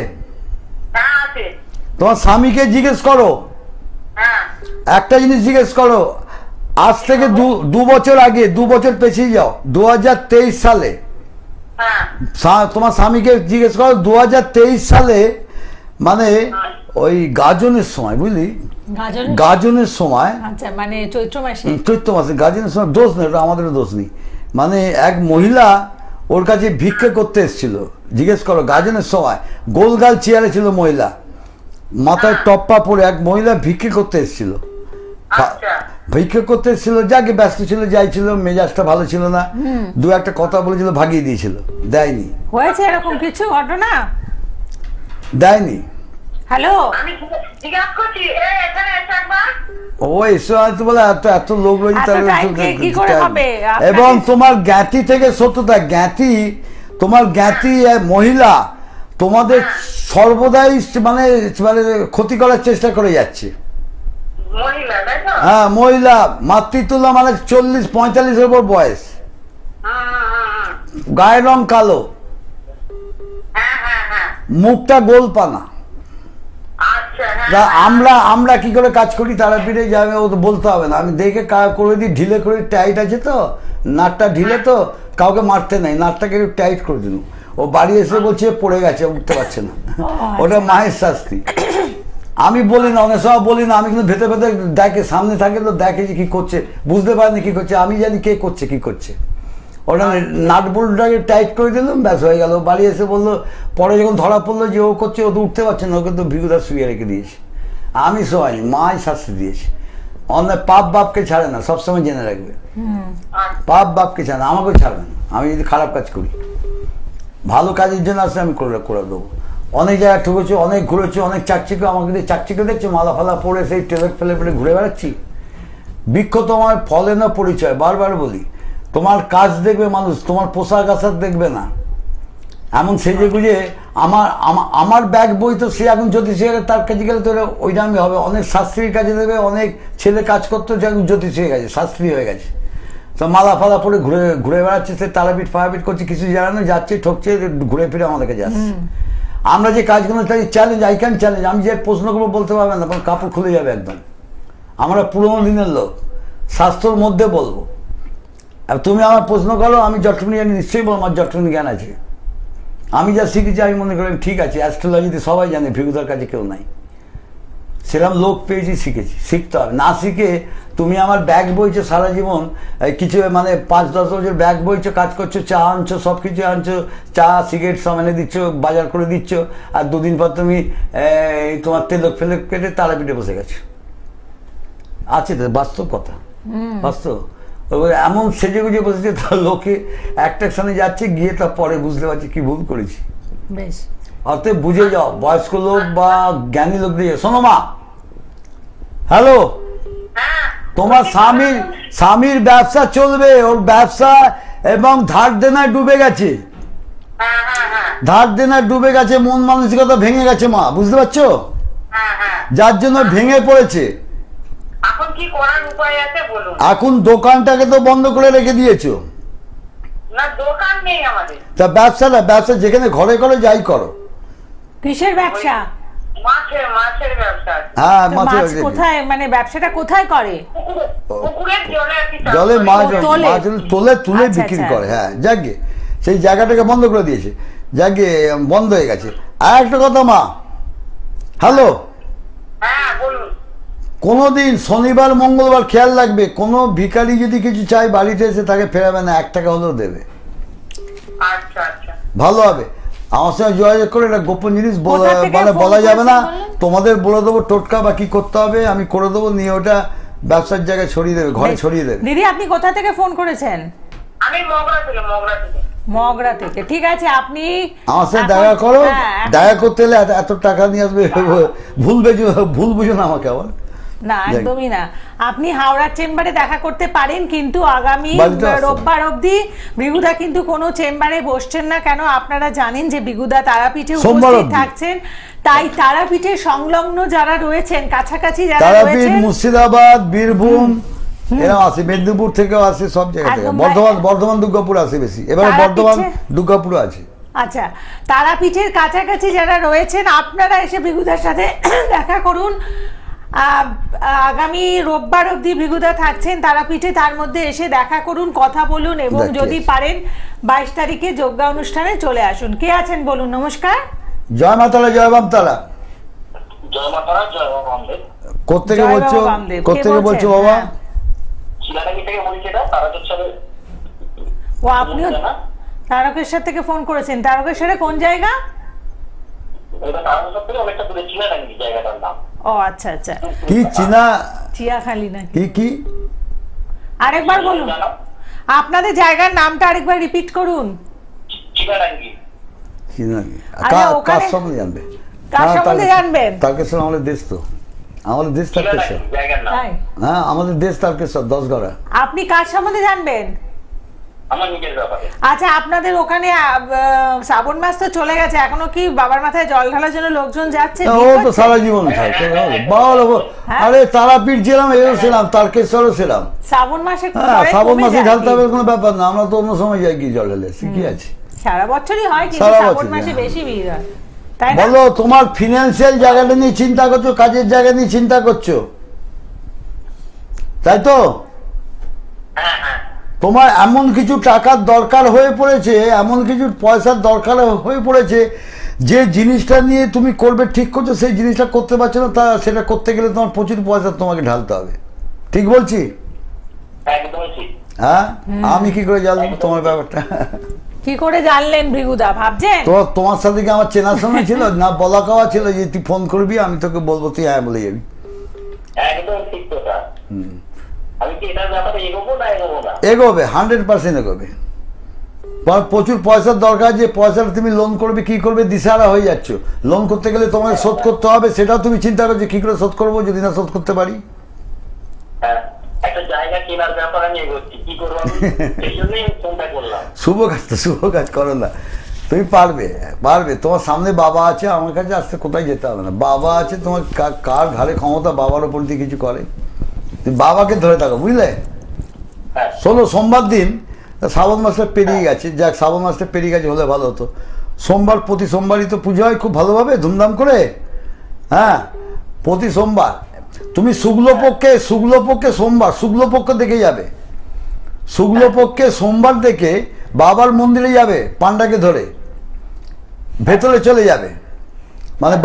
হ্যাঁ আছে। তোমার স্বামীকে জিজ্ঞেস করো, হ্যাঁ একটা জিনিস জিজ্ঞেস করো, আজ থেকে 2 বছর আগে, 2 বছর পেছিয়ে যাও, 2023 সালে হ্যাঁ তোমার স্বামীকে জিজ্ঞেস করো 2023 সালে মানে ওই গাজনের সময়, বুঝলি, গাজন, গাজনের সময়, আচ্ছা মানে চৈত্র মাসে, চৈত্র মাসে গাজনের সময়, দোষ নেই, ওটা আমাদেরও দোষ নেই, মানে এক মহিলা ওর কাছে ভিক্ষে করতে এসেছিল, জিজ্ঞেস করো গাজনের সময়, গোলগাল চেয়ারে ছিল মহিলা, মাথায় টপ্পা পরে এক মহিলা ভিক্ষে করতে এসেছিল, আচ্ছা ভিক্ষে করতে এসেছিল, যাকে ব্যস্ত ছিল, যাই ছিল, মেজাজটা ভালো ছিল না, দু একটা কথা বলেছিল, ভাগিয়ে দিয়েছিল, দেয়নি, হয়েছে এরকম কিছু ঘটনা? দেয়নি। হ্যালো, আমি জিজ্ঞাসা করছি এখানে এসে একবার। ও এসো হয়তো বলে এত এত লোক রয়েছে, এত তাহলে time কি করে হবে? আপনাকে- এবং তোমার জ্ঞাতি থেকে সত্যতা, জ্ঞাতি, তোমার জ্ঞাতি মহিলা তোমাদের সর্বদাই মানে মানে ক্ষতি করার চেষ্টা করে যাচ্ছে। মহিলা তাই তো? হ্যাঁ মহিলা, মাতৃতুল্য, মানে 40-45 উপর বয়স, গায়ের রং কালো, হ্যাঁ হ্যাঁ হ্যাঁ মুখটা গোলপানা। আচ্ছা তা হ্যাঁ আমরা কি করে কাজ করি তারাপীঠে যাবে, ও তো বলতে হবে না, আমি দেখে করে দিই, ঢিলে করে, টাইট আছে তো নাটটা, ঢিলে তো কাউকে মারতে নাই, নাটটাকে একটু টাইট করে দিল, ও বাড়ি এসে বলছে পড়ে গেছে, উঠতে পারছে না, ওটা মায়ের শাস্তি। আমি বলি না, অনেক সময় বলি না, আমি কিন্তু ভেতরে ভেতরে দেখে, সামনে থাকে তো দেখে যে কি করছে, বুঝতে পারিনি কি করছে, আমি জানি কে করছে কি করছে, ওটা নাট বোল্টটাকে টাইট করে দিলাম, ব্যাস হয়ে গেল। বাড়ি এসে বললো, পরে যখন ধরা পড়লো যে ও করছে, ও তো উঠতে পারছে না, ওকে তো ভিগুদা শুয়ে রেখে দিয়েছে, আমি শোয়াইনি, মাই শাস্তি দিয়েছে। অন্যায় পাপ বাপকে ছাড়ে না, সবসময় জেনে রাখবে, পাপ বাপকে ছাড়ে না, আমাকেও ছাড়বে না, আমি যদি খারাপ কাজ করি, ভালো কাজের জন্য আসলে আমি করে দেবো। অনেক জায়গায় ঠকেছি, অনেক ঘুরেছি, অনেক চাকচিকে, আমাকে দিয়ে চাকচিকে দেখছি, মালা ফালা পরে সেই টেলেট ফেলে ফেলে ঘুরে বেড়াচ্ছি। বৃক্ষ তোমার ফলে না পরিচয়, বারবার বলি, তোমার কাজ দেখবে মানুষ, তোমার পোশাক আশাক দেখবে না। এমন সেজে গুজে আমার ব্যাগ বই তো, সে এখন জ্যোতিষী হয়ে গেছে, তার কাছে গেলে তো ওই দামই হবে। অনেক শাস্ত্রীর কাছে দেবে, অনেক ছেলে কাজ করতো যে এখন জ্যোতিষী হয়ে গেছে, শাস্ত্রী হয়ে গেছে, তো মালা ফালা পরে ঘুরে বেড়াচ্ছে, সে তারাপীঠ ফারাপীঠ করছে, কিছু জানে না, যাচ্ছে ঠকছে, ঘুরে ফিরে আমাদের কাছে আসছে। আমরা যে কাজগুলো চাই, চ্যালেঞ্জ, আই ক্যান চ্যালেঞ্জ, আমি যে প্রশ্ন করবো বলতে পারবেন না, কাপড় খুলে যাবে একদম। আমরা পুরোনো দিনের লোক, শাস্ত্রর মধ্যে বলবো। আর তুমি আমার প্রশ্ন করো, আমি জট্টনি জানি, নিশ্চয়ই বলবো, আমার জট্টনি জ্ঞান আছে। আমি যা শিখেছি আমি মনে করি ঠিক আছে, অ্যাস্ট্রোলজিতে সবাই জানে, ভিগুদার কাছে কেউ নাই, সেরকম লোক পেয়েছি, শিখেছি, শিখতে হবে। না শিখে তুমি আমার ব্যাগ বইছো সারা জীবন, কিছু মানে 5-10 বছর ব্যাগ বইছো, কাজ করছো, চা আনছো, সব কিছু আনছো, চা সিগারেট সব এনে দিচ্ছ, বাজার করে দিচ্ছ, আর 2 দিন পর তুমি তোমার তেলক ফেলক কেটে তারাপীঠে বসে গেছো। আছে তো, বাস্তব কথা, বাস্তব। এমন সেজে গুজে বসেছে, তার লোকে অ্যাট্রাকশনে যাচ্ছে, গিয়ে তার পরে বুঝতে পারছি কি ভুল করেছি। বেশ, অতএব বুঝে যাও, বয়স্ক লোক বা জ্ঞানী লোক দিয়ে। শোনো মা, হ্যালো, তোমার স্বামীর ব্যবসা চলবে, ওর ব্যবসা এবং ধার দেনায় ডুবে গেছে, ধার দেনায় ডুবে গেছে, মন মানসিকতা ভেঙে গেছে মা, বুঝতে পারছো, যার জন্য ভেঙে পড়েছে। এখন কি করার উপায় আছে বলুন? এখন দোকানটাকে তো বন্ধ করে রেখে দিয়েছো। না দোকান নেই আমাদের। তা ব্যবসা যেখানে ঘরে করো, যাই করো। কিসের ব্যবসা? মাছের ব্যবসা। হ্যাঁ, তো মাছের মাছ কোথায়, মানে ব্যবসাটা কোথায় করে? পুকুরের জলে আর কি চাষ জলে করি। মাছ তুলে আচ্ছা, বিক্রি আচ্ছা। করে। হ্যাঁ, যাকে সেই জায়গাটাকে বন্ধ করে দিয়েছে, যাকে বন্ধ হয়ে গেছে। আর একটা কথা মা, হ্যালো, হ্যাঁ বলুন। কোনোদিন শনিবার মঙ্গলবার খেয়াল রাখবে, কোনো ভিখারি যদি কিছু চাই বাড়িতে এসে তাকে ফেরাবে না, 1 টাকা হলেও দেবে, আচ্ছা আচ্ছা ভালো হবে। আমার সঙ্গে যোগাযোগ করে, এটা গোপন জিনিস কোথা থেকে মানে ফোন বলা যাবে না, করেছেন বলুন? তোমাদের বলে দেবো টোটকা বা কি করতে হবে, আমি করে দেবো, নিয়ে ওটা ব্যবসার জায়গায় ছড়িয়ে দেবে, ঘরে ছড়িয়ে দেবে। দিদি আপনি কোথা থেকে ফোন করেছেন? আমি মগরা থেকে মগরা থেকে। ঠিক আছে, আপনি আমার সাথে এখন- দেখা করো, হ্যাঁ, দেখা করতে হলে এত টাকা নিয়ে আসবে, ভুল বুঝো না আমাকে আবার। না একদমই না, আপনি হাওড়ার চেম্বারে দেখা করতে পারেন, কিন্তু আগামী বাড়িতে আসো। রোববার অবধি বিগুদা কিন্তু কোনো চেম্বারে বসছেন না। কেন আপনারা জানেন যে বিগুদা তারাপীঠে সোমবার উপস্থিত অবধি। থাকছেন, তাই তারাপীঠে সংলগ্ন যারা রয়েছেন, কাছাকাছি যারা তারাপীঠ, রয়েছেন, মুর্শিদাবাদ, বীরভূম এরাও আসে, মেদিনীপুর থেকেও আসে, সব জায়গা থেকে, একদম বর্ধমান দুর্গাপুর আসে বেশি, এবারে তারাপীঠে- বর্ধমান দুর্গাপুর আছে। আচ্ছা, তারাপীঠের কাছাকাছি যারা রয়েছেন আপনারা এসে ভৃগুদার সাথে দেখা করুন। আগামী রোববার অবধি ভৃগুদা থাকছেন তারাপীঠে, তার মধ্যে এসে দেখা করুন, কথা বলুন এবং যদি পারেন 22 তারিখে যজ্ঞা অনুষ্ঠানে চলে আসুন। কে আছেন বলুন? নমস্কার। জয় মা তারা, জয় বামতারা। জয় মাতারা, জয় বামদেব। কোত্থেকে জয় বলছো? বাবা বামদেব। কে কোত্থেকে বলছেন? বলছো বাবা? হ্যাঁ। শিলাটাঙ্গি থেকে বলছি, এটা তারাকেশ্বরে। ও আপনিও তারকেশ্বর থেকে ফোন করেছেন? তারকেশ্বরে কোন জায়গা? এটা তারাকেশ্বর থেকে অনেকটা দূরে, শিলাটাঙ্গি জায়গাটার নাম। ও আচ্ছা আচ্ছা, কি চীনা চিয়াখালী নাকি? কি কি আরেকবার বলুন, আপনাদের জায়গার নামটা আরেকবার রিপিট করুন। শিলাটাঙ্গি। চীনা আরে কার ওখানে- সম্বন্ধে জানবে? কার সম্বন্ধে জানবেন? তারকেশ্বর আমাদের দেশ, তো আমাদের দেশ তারকেশ্বর। শিলাটাঙ্গি জায়গার নাম। তাই হ্যাঁ, আমাদের দেশ তারকেশ্বর, 10 গড়া। আপনি কার সম্বন্ধে জানবেন? আমার নিজের ব্যাপারে। আচ্ছা, আপনাদের ওখানে শ্রাবণ মাস তো চলে গেছে, এখনো কি বাবার মাথায় জল ঢালার জন্য লোকজন যাচ্ছে? ও তো সারা জীবন থাকে। আরে তারাপীঠ ছিলাম, এও ছিলাম, তারকেশ্বরও ছিলাম। শ্রাবণ মাসে হ্যাঁ, পরে শ্রাবণ কমে মাসে যায় ঢালতে কি? হবে কোনো ব্যাপার না, আমরা তো অন্য সময় যাই কি জল ঢেলে, কি আছে। সারা বছরই হয়, কিন্তু সারা শ্রাবণ বছরই, মাসে হ্যাঁ। বেশি ভিড় হয়, তাই না? বলো, তোমার ফিনান্সিয়াল জায়গাটা নিয়ে চিন্তা করছো, কাজের জায়গা নিয়ে চিন্তা করছো, তাই তো? হ্যাঁ হ্যাঁ। তোমার এমন কিছু টাকার দরকার হয়ে পড়েছে, এমন কিছু পয়সার দরকার হয়ে পড়েছে, যে জিনিসটা নিয়ে তুমি করবে ঠিক করছো, সেই জিনিসটা করতে পারছো না, তা সেটা করতে গেলে তোমার প্রচুর পয়সা তোমাকে ঢালতে হবে। ঠিক বলছি? একদমই ঠিক। হ্যাঁ, আমি কি করে জানলাম তোমার ব্যাপারটা? কি করে জানলেন ভৃগুদা, ভাবছেন? তো তোমার সাথে কি আমার চেনাশোনা ছিল না, বলা কওয়া ছিল যে তুই ফোন করবি, আমি তোকে বলবো, তুই হ্যাঁ বলে যাবি? একদম ঠিক কথা। আমি কি এটার ব্যাপারে এগোবো না এগোবো না? এগোবে, 100% এগোবে। প্রচুর পয়সার দরকার, যে পয়সাটা তুমি লোন করবে, কি করবে দিশাহারা হয়ে যাচ্ছ। লোন করতে গেলে তোমাকে শোধ করতে হবে, সেটাও তুমি চিন্তা করছো কি করে শোধ করবো, যদি না শোধ করতে পারি। হ্যাঁ, একটা জায়গা কেনার ব্যাপারে আমি এগোচ্ছি, কি করবো আমি এই জন্যই ফোনটা করলাম। শুভ কাজ তো, শুভ কাজ করো না, তুমি পারবে পারবে। তোমার সামনে বাবা আছে, আমার কাছে আসতে কোথায় যেতে হবে না। বাবা আছে, তোমার কার ঘাড়ে ক্ষমতা বাবার ওপর দিয়ে কিছু করে, তুমি বাবাকে ধরে থাকো, বুঝলে? হ্যাঁ। শোনো, সোমবার দিন, শ্রাবণ মাসটা পেরিয়ে গেছে, যাক শ্রাবণ মাসটা পেরিয়ে গেছে, হলে ভালো হতো। সোমবার, প্রতি সোমবারই তো পুজো হয় খুব ভালোভাবে, ধুমধাম করে। হ্যাঁ, প্রতি সোমবার তুমি শুক্লপক্ষে সোমবার, শুক্লপক্ষ দেখে যাবে, শুক্লপক্ষে সোমবার দেখে বাবার মন্দিরে যাবে, পান্ডাকে ধরে ভেতরে চলে যাবে, মানে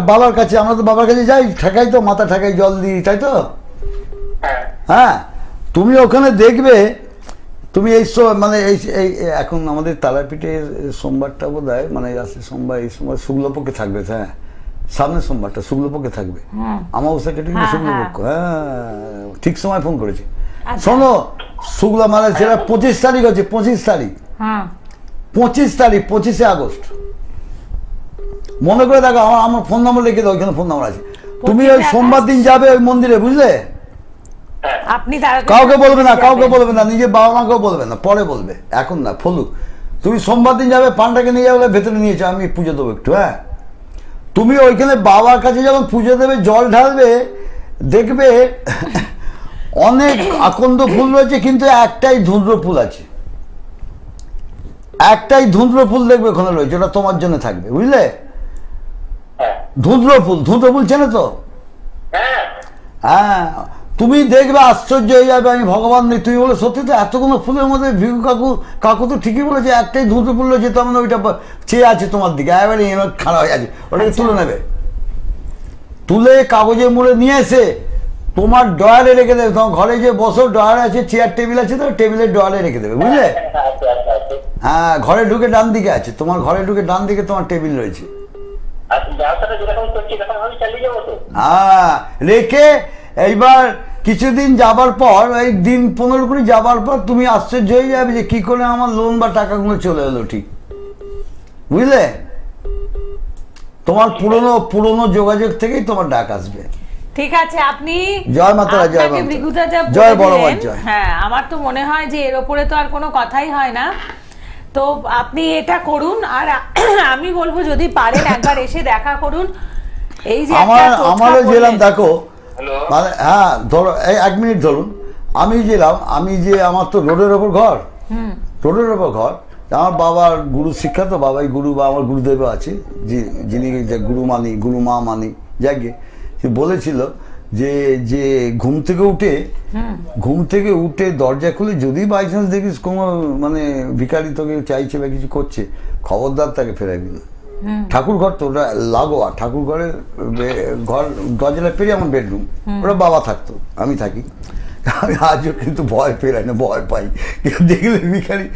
বাবার কাছে। আমরা তো বাবার কাছে যাই, ঠেকাই তো, মাথা ঠেকাই, জল দিই, তাই তো? হ্যাঁ। হ্যাঁ, তুমি ওখানে দেখবে, তুমি এই মানে এই এখন আমাদের তারাপীঠের সোমবারটা বোধ হয়, মানে সোমবার, এই সোমবার শুক্লপক্ষে থাকবে। হ্যাঁ, সামনের সোমবারটা শুক্লপক্ষে থাকবে, অমাবস্যা কেটে কিন্তু শুক্লপক্ষ। হ্যাঁ, ঠিক সময় ফোন করেছি। শোনো, শুক্ল মানে সেটা 25 তারিখ হচ্ছে, 25 তারিখ, 25শে আগস্ট। মনে করে দেখো, আমার ফোন নম্বর লিখে দাও, ওইখানে ফোন নম্বর আছে। তুমি ওই সোমবার দিন যাবে ওই মন্দিরে, বুঝলে? আপনি কাউকে বলবে না, কাউকে বলবে না, নিজের বাবা মাকেও বলবে না, পরে বলবে, এখন না, ফলুক। তুমি সোমবার দিন যাবে, পান্ডাকে নিয়ে যাবে, ভেতরে নিয়েছো, আমি পুজো দেবো একটু। হ্যাঁ, তুমি ওইখানে বাবার কাছে যখন পুজো দেবে, জল ঢালবে, দেখবে অনেক আকন্দ ফুল রয়েছে, কিন্তু একটাই ধুন্দ্র ফুল আছে, একটাই ধুন্দ্র ফুল দেখবে ওখানে রয়েছে, ওটা তোমার জন্য থাকবে, বুঝলে? ধুন্দ্র ফুল চেনো তো? হ্যাঁ, তুমি দেখবে, আশ্চর্য হয়ে যাবে, আমি ভগবান নেই। তুমি বলে সত্যি তো, এতগুলো ফুলের মধ্যে ভিগু কাকু তো ঠিকই বলেছে, একটাই ধুঁতো ফুল রয়েছে, তার মানে ওইটা চেয়ে আছে তোমার দিকে, এবারে খারাপ হয়ে আছে, ওটাকে তুলে নেবে, তুলে কাগজের মুড়ে নিয়ে এসে তোমার ডয়ারে রেখে দেবে। তোমার ঘরে যে বসো, ডয়ার আছে, চেয়ার টেবিল আছে, তো টেবিলের ডয়ারে রেখে দেবে, বুঝলে? হ্যাঁ, ঘরে ঢুকে ডান দিকে আছে, তোমার ঘরে ঢুকে ডান দিকে তোমার টেবিল রয়েছে। হ্যাঁ, রেখে এইবার কিছুদিন যাবার পর, এই দিন 15-20 যাবার পর তুমি আশ্চর্য হয়ে যাবে যে কি করে আমার লোন বা টাকাগুলো চলে এলো, ঠিক, বুঝলে? তোমার পুরনো যোগাযোগ থেকেই তোমার ডাক আসবে। ঠিক আছে, আপনি জয় মাতারা, জয় আপনাকে ভৃগুদা যা জয় বড় বললেন, জয়। হ্যাঁ, আমার তো মনে হয় যে এর উপরে তো আর কোনো কথাই হয় না। তো আপনি এটা করুন, আর আমি বলবো যদি পারেন একবার এসে দেখা করুন। এই যে আমারও গেলাম, দেখো, মানে হ্যাঁ, ধরো এই 1 মিনিট ধরুন, আমি যে আমার তো রোডের ওপর ঘর, আমার বাবার গুরু শিক্ষা তো, বাবাই গুরু বা আমার গুরুদেবও আছে, যিনি গুরু মানি, গুরু মা মানি, যাকে সে বলেছিল যে যে ঘুম থেকে উঠে দরজা খুলে যদি বাই চান্স দেখিস কোনো মানে ভিখারি তোকে চাইছে বা কিছু করছে, খবরদার তাকে ফেরাবি না। ঠাকুর ঘর তো ওটা লাগোয়া, ঠাকুর ঘরের ঘর দরজাটা পেরিয়ে আমার বেডরুম, ওরা বাবা থাকতো, আমি থাকি। আমি আজও কিন্তু ভয় পেরাই না, ভয় পাই। কেউ দেখলে ভিখারি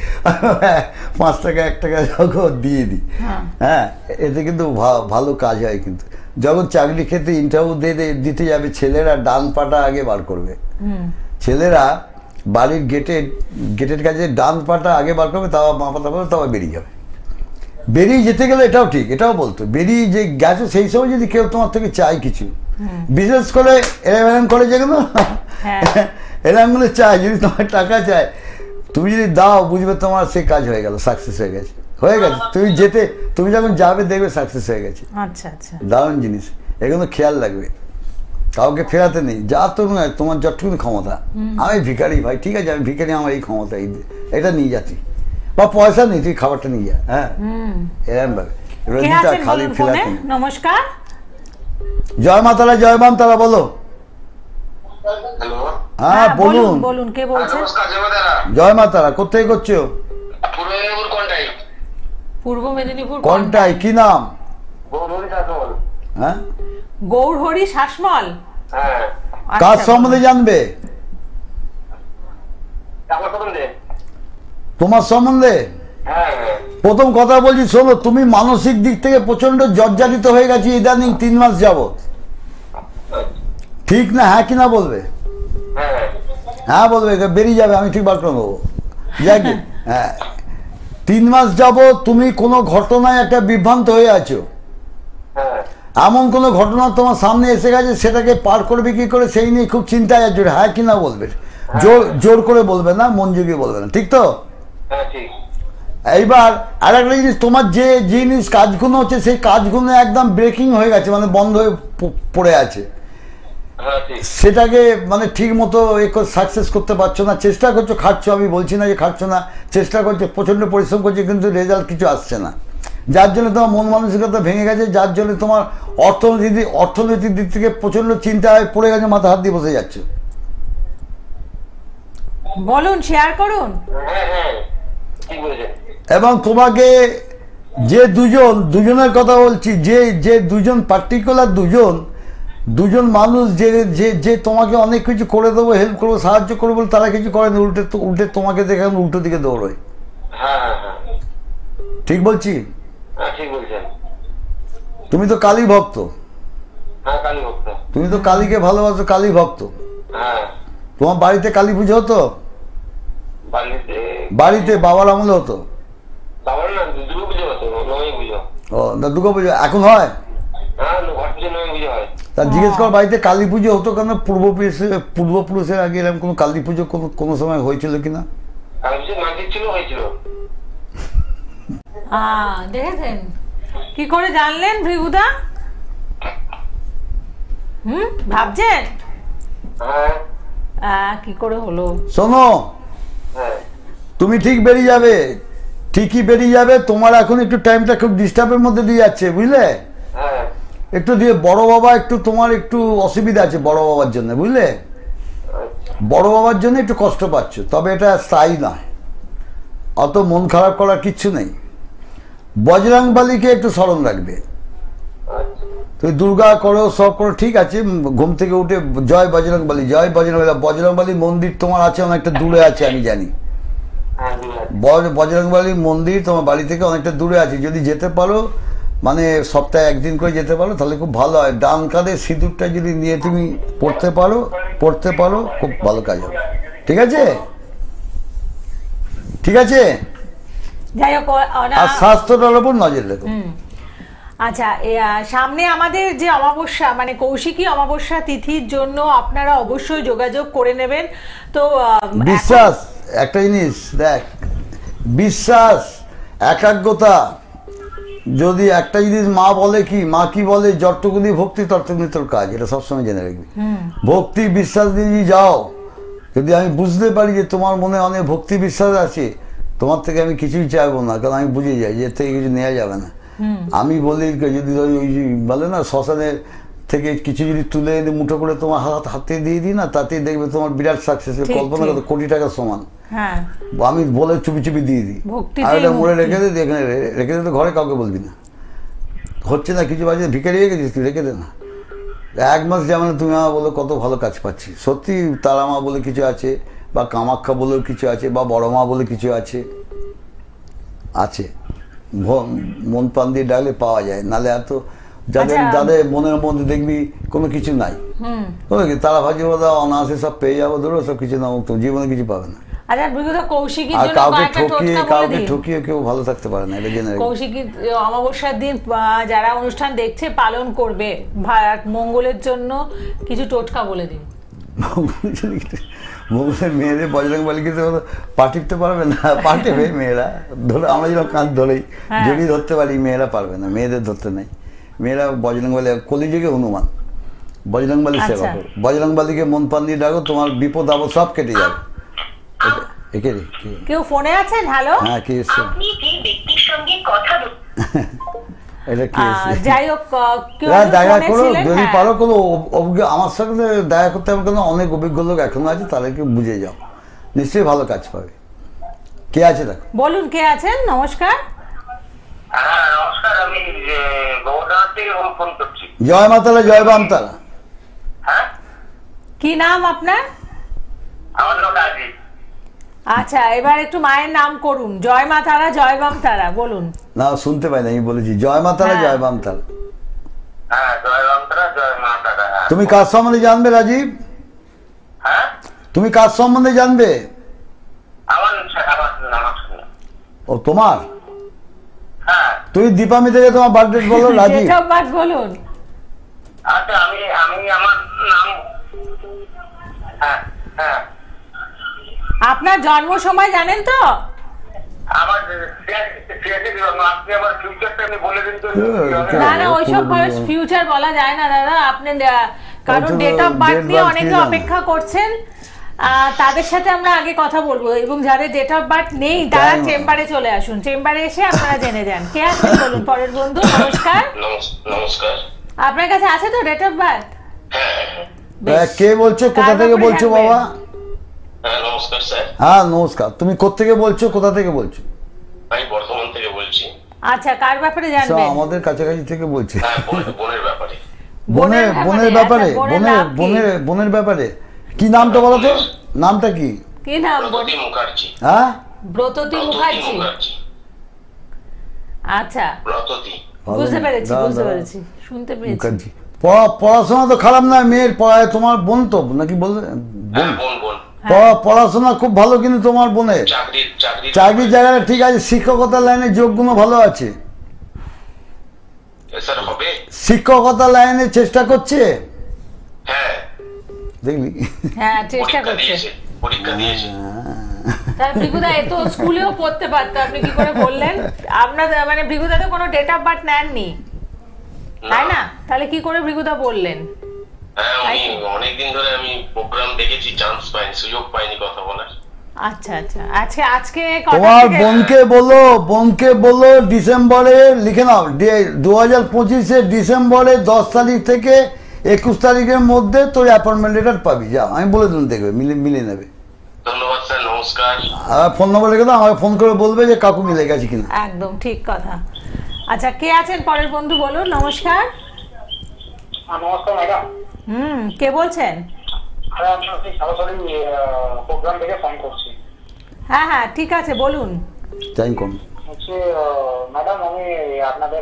5 টাকা 1 টাকা যখন দিয়ে দিই। হ্যাঁ, এতে কিন্তু ভালো কাজ হয়। কিন্তু যখন চাকরি ক্ষেত্রে ইন্টারভিউ দিতে যাবে, ছেলেরা ডান পাটা আগে বার করবে। ছেলেরা বাড়ির গেটের কাছে ডান পাটা আগে বার করবে, তাও মা পাতা করবে, তাও বেরিয়ে যাবে। বেরিয়ে যেতে গেলে এটাও ঠিক, এটাও বলতো বেরিয়ে যে গেছো সেই সময় যদি কেউ তোমার থেকে চায় কিছু, বিশেষ করে এরম করে যেগুলো এরম গুলো চায়, যদি তোমার টাকা চায়, তুমি যদি দাও বুঝবে তোমার সে কাজ হয়ে গেল, সাকসেস হয়ে গেছে। তুমি যখন যাবে দেখবে সাকসেস হয়ে গেছে। আচ্ছা আচ্ছা, দারুণ জিনিস, এগুলো খেয়াল রাখবে। কাউকে ফেরাতে নেই, যা তোর নয়, তোমার যতটুকু ক্ষমতা। আমি ভিখারি ভাই, ঠিক আছে আমি ভিখারি, আমার এই ক্ষমতা, এটা নিয়ে যাচ্ছি, বা পয়সা নেই, তুই খাবারটা নিয়ে যা। হ্যাঁ, এরকম ভাবে রঞ্জিতা খালি ফেরাতে। নমস্কার, জয় মা তারা, জয় বাম তারা, বলো। হ্যালো, হ্যাঁ বলুন। বলুন, কে বলছেন? নমস্কার জয়মাতারা। জয় মা তারা, কোথায় করছো? পূর্ব মেদিনীপুর কোনটাই? পূর্ব মেদিনীপুর কোনটায়, কি নাম? গৌরহরি শাসমল। হ্যাঁ, গৌরহরি শাসমল। হ্যাঁ, কার সম্বন্ধে জানবে? আপনার সম্বন্ধে? তোমার সম্বন্ধে? হ্যাঁ, প্রথম কথা বলছি শোনো, তুমি মানসিক দিক থেকে প্রচন্ড জর্জরিত হয়ে গেছি ইদানিং 3 মাস যাবত, ঠিক না? হ্যাঁ কিনা বলবে? হ্যাঁ, হ্যাঁ বলবে, বেরিয়ে যাবে, আমি ঠিক বার করে নেবো। যাকে হ্যাঁ, 3 মাস যাবত তুমি কোনো ঘটনায় একটা বিভ্রান্ত হয়ে আছো। হ্যাঁ, এমন কোনো ঘটনা তোমার সামনে এসে গেছে, সেটাকে পার করবে কি করে সেই নিয়ে খুব চিন্তায় আছো। হ্যাঁ কিনা বলবে, জোর করে বলবে না, মন জুগিয়ে বলবে না, ঠিক তো? হ্যাঁ ঠিক। এইবার আর একটা জিনিস, তোমার যে জিনিস কাজগুলো হচ্ছে সেই কাজগুলো একদম ব্রেকিং হয়ে গেছে, মানে বন্ধ হয়ে পড়ে আছে, হ্যাঁ ঠিক। সেটাকে মানে ঠিক মতো সাকসেস করতে পারছো না। চেষ্টা করছো, খাটছো, আমি বলছি না যে খাটছো না, চেষ্টা করছো, প্রচন্ড পরিশ্রম করছো, কিন্তু রেজাল্ট কিছু আসছে না, যার জন্য তোমার মন মানসিকতা ভেঙে গেছে, যার জন্য তোমার অর্থনৈতিক দিক থেকে প্রচন্ড চিন্তায় পড়ে গেছে, মাথা হাত দিয়ে বসে যাচ্ছে। বলুন, শেয়ার করুন। হ্যাঁ, হ্যাঁ ঠিক বলেছেন। এবং তোমাকে যে দুজনের কথা বলছি, যে দুজন পার্টিকুলার দুজন মানুষ যে তোমাকে অনেক কিছু করে দেবো, হেল্প করবো, সাহায্য করবো বলে তারা কিছু করেনি, উল্টে তোমাকে দেখে উল্টো দিকে দৌড়োয়। হ্যাঁ, হ্যাঁ, হ্যাঁ ঠিক বলছি? হ্যাঁ ঠিক বলছেন। তুমি তো কালী ভক্ত, হ্যাঁ কালী ভক্ত। তুমি তো কালীকে ভালোবাসো, কালী ভক্ত। হ্যাঁ, তোমার বাড়িতে কালী পুজো হতো? বাড়িতে বাবার আমলে হতো? বাবার না, দুর্গা পুজো হতো, নবমী পুজো। ও, দুর্গা পুজো এখন হয়? হ্যাঁ, ঘট পুজো, নবমী পুজো হয়। তা জিজ্ঞেস কর বাড়িতে কালী পুজো হতো কেন? পূর্বপুরুষের আগে এরকম কোনো কালী পুজো কোনো সময় হয়েছিল কিনা? কালী পুজো মানসিক ছিল, হয়েছিল। দেখেছেন কি করে জানলেন ভৃগুদা? ভাবছেন হ্যাঁ, কি করে হলো? শোনো, হ্যাঁ তুমি ঠিক বেরিয়ে যাবে, ঠিকই বেরিয়ে যাবে। তোমার এখন একটু টাইমটা খুব ডিস্টার্বের মধ্যে দিয়ে যাচ্ছে, বুঝলে? হ্যাঁ, একটু দিয়ে বড় বাবা তোমার একটু অসুবিধা আছে বড় বাবার জন্য, বুঝলে? বড় বাবার জন্য একটু কষ্ট পাচ্ছ, তবে এটা স্থায়ী নয়, অত মন খারাপ করার কিচ্ছু নেই। বজরংবলীকে একটু স্মরণ রাখবে। তুমি দুর্গা করো, সব করো, ঠিক আছে, ঘুম থেকে উঠে জয় বজরংবলী, জয় বজরংবলী। বজরংবলী মন্দির তোমার আছে, অনেকটা দূরে আছে আমি জানি। বজরংবলী মন্দির তোমার বাড়ি থেকে অনেকটা দূরে আছে, যদি যেতে পারো, মানে সপ্তাহে 1 দিন করে যেতে পারো, তাহলে খুব ভালো হয়। ডান কাঁধে সিঁদুরটা যদি নিয়ে তুমি পড়তে পারো, খুব ভালো কাজ হবে। ঠিক আছে? ঠিক আছে, যাই হোক, আর স্বাস্থ্যটার উপর নজর রেখো। আচ্ছা, সামনে আমাদের যে অমাবস্যা, মানে কৌশিকী অমাবস্যা তিথির জন্য আপনারা অবশ্যই যোগাযোগ করে নেবেন। তো বিশ্বাস একটা জিনিস, দেখ, বিশ্বাস, একাগ্রতা, যদি একটা জিনিস মা কি বলে, যতটুকুনি ভক্তি ততটুকুনি তোর কাজ, এটা সবসময় জেনে রাখবি। ভক্তি বিশ্বাস দিয়ে যাও, যদি আমি বুঝতে পারি যে তোমার মনে অনেক ভক্তি বিশ্বাস আছে, তোমার থেকে আমি কিছুই চাইবো না, কারণ আমি বুঝে যাই যে এর থেকে কিছু নেওয়া যাবে না। আমি বলি যদি ওই বলে না শ্মশানের থেকে কিছু যদি তুলে এনে মুঠো করে তোমার হাতে দিয়ে দিই না, তাতেই দেখবে তোমার বিরাট সাকসেস। কল্পনা করো, কোটি টাকার সমান। হ্যাঁ, আমি বলে চুপি চুপি দিয়ে দিই, আর এটা মোড়ে রেখে দিই, এখানে রেখে দিতে ঘরে কাউকে বলবি না, হচ্ছে না কিছু বাজে ভিখারি হয়ে গেছিস তুই, রেখে দে না। 1 মাস যেমন তুমি আমার বলো কত ভালো কাজ পাচ্ছি। সত্যি তারা মা বলে কিছু আছে, বা কামাখ্যা বলেও কিছু আছে, বা বড় মা বলে কিছু আছে, মন প্রাণ দিয়ে ডাকলে পাওয়া যায়। নাহলে এত যাদের মনের মধ্যে দেখবি কোনো কিছু নাই, তারা ভাজি বোধা অনায়াসে সব পেয়ে যাবো, ধরো সব কিছু না, জীবনে কিছু পাবে না। আর কাউকে ঠকিয়ে কেউ ভালো থাকতে পারে না, এটা জেনে। কৌশিকী অমাবস্যার দিন যারা অনুষ্ঠান দেখছে পালন করবে, মঙ্গলের জন্য কিছু টোটকা বলে দিন। মঙ্গলের মেয়েদের বজরং বলীকে পা টিপতে পারবে না, পা টেপে মেয়েরা ধরে, আমরা যেরকম কাঁধ ধরেই জড়িয়ে ধরতে পারি, মেয়েরা পারবে না, মেয়েদের ধরতে নেই। মেয়েরা বজরং বলী, কলিযুগে হনুমান, বজরং বলী সেবা করো, বজরং বলীকে মন প্রাণ দিয়ে ডাকো, তোমার বিপদ আপদ সব কেটে যাবে। কেউ ফোনে আছেন? হ্যালো, হ্যাঁ, কি এসছে? আপনি যে ব্যক্তির সঙ্গে কথা এটা কি এসছে? যাই হোক, দেখা করো যদি পারো, কোনো আমার সঙ্গে দেখা করতে হবে, কেন অনেক অভিজ্ঞ লোক এখনো আছে, তাদেরকে বুঝে যাও, নিশ্চয়ই ভালো কাজ পাবে। কে আছে দেখো? বলুন, কে আছেন? নমস্কার। হ্যাঁ নমস্কার, আমি গৌরডাঙ্গা থেকে ফোন করছি। জয় মাতালা, জয় বামতালা। হ্যাঁ, কি নাম আপনার? আমার নাম রাজীব। আচ্ছা, এবার একটু মায়ের নাম করুন। জয় মা তারা, জয় বাম তারা, বলুন। না, শুনতে পাই না, আমি বলেছি জয় মাতালা, জয় বামতালা। হ্যাঁ, জয় বামতারা, জয় মা তারা। তুমি কার সম্বন্ধে জানবে রাজীব? হ্যাঁ, তুমি কার সম্বন্ধে জানবে? আমার ও তোমার? হ্যাঁ, তুমি দীপামি থেকে তোমার বার্থডে বলো রাজীব। ডেট অফ বার্থ বলুন। আচ্ছা, আমি আমার নাম, হ্যাঁ হ্যাঁ, আপনার জন্ম সময় জানেন তো? আমার আপনি আমার ফিউচারটা আমি বলে দিন তো। না না, ওইসব ফিউচার বলা যায় না দাদা, আপনি কারণ ডেট অফ বার্থ নিয়ে অনেকে অপেক্ষা করছেন, তাদের সাথে আমরা আগে কথা বলবো, এবং যাদের ডেট অফ বার্থ নেই তারা চেম্বারে চলে আসুন, চেম্বারে এসে আপনারা জেনে যান। কে আছেন বলুন? পরের বন্ধু। নমস্কার। নমস্কার। আপনার কাছে আছে তো ডেট অফ বার্থ? কে বলছো, কোথা থেকে বলছো বাবা? হ্যাঁ নমস্কার স্যার। হ্যাঁ নমস্কার, তুমি কোত্থেকে বলছো, কোথা থেকে বলছো? আমি বর্ধমান থেকে বলছি। আচ্ছা, কার ব্যাপারে জানবেন? আমাদের কাছাকাছি থেকে বলছি। হ্যাঁ, বোনের ব্যাপারে। বোনের ব্যাপারে, বোনের ব্যাপারে। কি নামটা বলো তো, নামটা কি? কি নাম? ব্রততী মুখার্জি। হ্যাঁ, ব্রততী মুখার্জি। আচ্ছা, ব্রততী, বুঝতে পেরেছি, শুনতে পেরেছি। মুখার্জি। পড়াশোনা তো খারাপ না, মেয়ের পড়ায়। তোমার বোন তো নাকি বলবে? বোন। পড়াশোনা খুব ভালো, কিন্তু তোমার বোনের চাকরির জায়গাটা ঠিক আছে, শিক্ষকতার লাইনে যোগগুলো ভালো আছে, শিক্ষকতার লাইনে চেষ্টা করছে। হ্যাঁ, দেখলি? হ্যাঁ, চেষ্টা করছে, পরীক্ষা দিয়েছে। তার ভৃগুদা এত স্কুলেও পড়তে পারতো, আপনি কি করে বললেন? আপনার মানে ভৃগুদা তো কোনো ডেট অফ বার্থ নেননি, তাই না? তাহলে কি করে ভৃগুদা বললেন? হ্যাঁ, অনেকদিন ধরে আমি প্রোগ্রাম দেখেছি, চান্স পাইনি, সুযোগ পাইনি কথা বলার। আচ্ছা আচ্ছা, আজকে তোমার বোনকে বলো ডিসেম্বরে লিখে নাও, 2025 ডিসেম্বরে 10 তারিখ থেকে 21 তারিখের মধ্যে তোর অ্যাপয়েন্টমেন্ট লেটার পাবি। যাও, আমি বলে দিন, দেখবে মিলিয়ে নেবে। ধন্যবাদ স্যার, নমস্কার। আর ফোন নম্বর লিখে দাও, আমাকে ফোন করে বলবে যে কাকু মিলে গেছে কিনা। একদম ঠিক কথা। আচ্ছা, কে আছেন পরের বন্ধু বলুন। নমস্কার। নমস্কার ম্যাডাম। কে বলছেন? আমি সরাসরি প্রোগ্রাম থেকে ফোন করছি। হ্যাঁ হ্যাঁ, ঠিক আছে, বলুন। হচ্ছে ম্যাডাম, আমি আপনাদের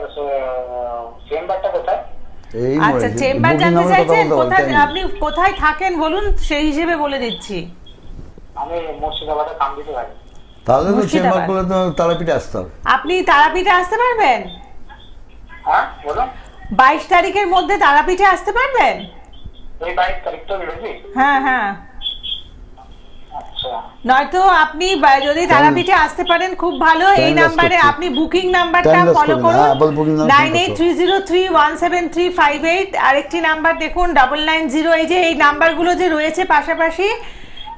চেম্বারটা কোথায়? আচ্ছা, চেম্বার জানতে চাইছেন? আপনি কোথায় থাকেন বলুন, সেই হিসেবে বলে দিচ্ছি। আমি মুর্শিদাবাদে কামদিতে থাকি। তাহলে তো চেম্বার করলে তো তারাপীঠে আসতে হবে। আপনি তারাপীঠে আসতে পারবেন? হ্যাঁ বলুন। 22 তারিখের মধ্যে তারাপীঠে আসতে পারবেন? এই 22 তারিখ তো রয়েছে। হ্যাঁ হ্যাঁ। নয়তো আপনি যদি তারাপীঠে আসতে পারেন খুব ভালো। এই নাম্বারে আপনি বুকিং নাম্বারটা ফলো করুন, 9830317358। আরেকটি নাম্বার দেখুন 990। এই যে এই নাম্বারগুলো যে রয়েছে পাশাপাশি,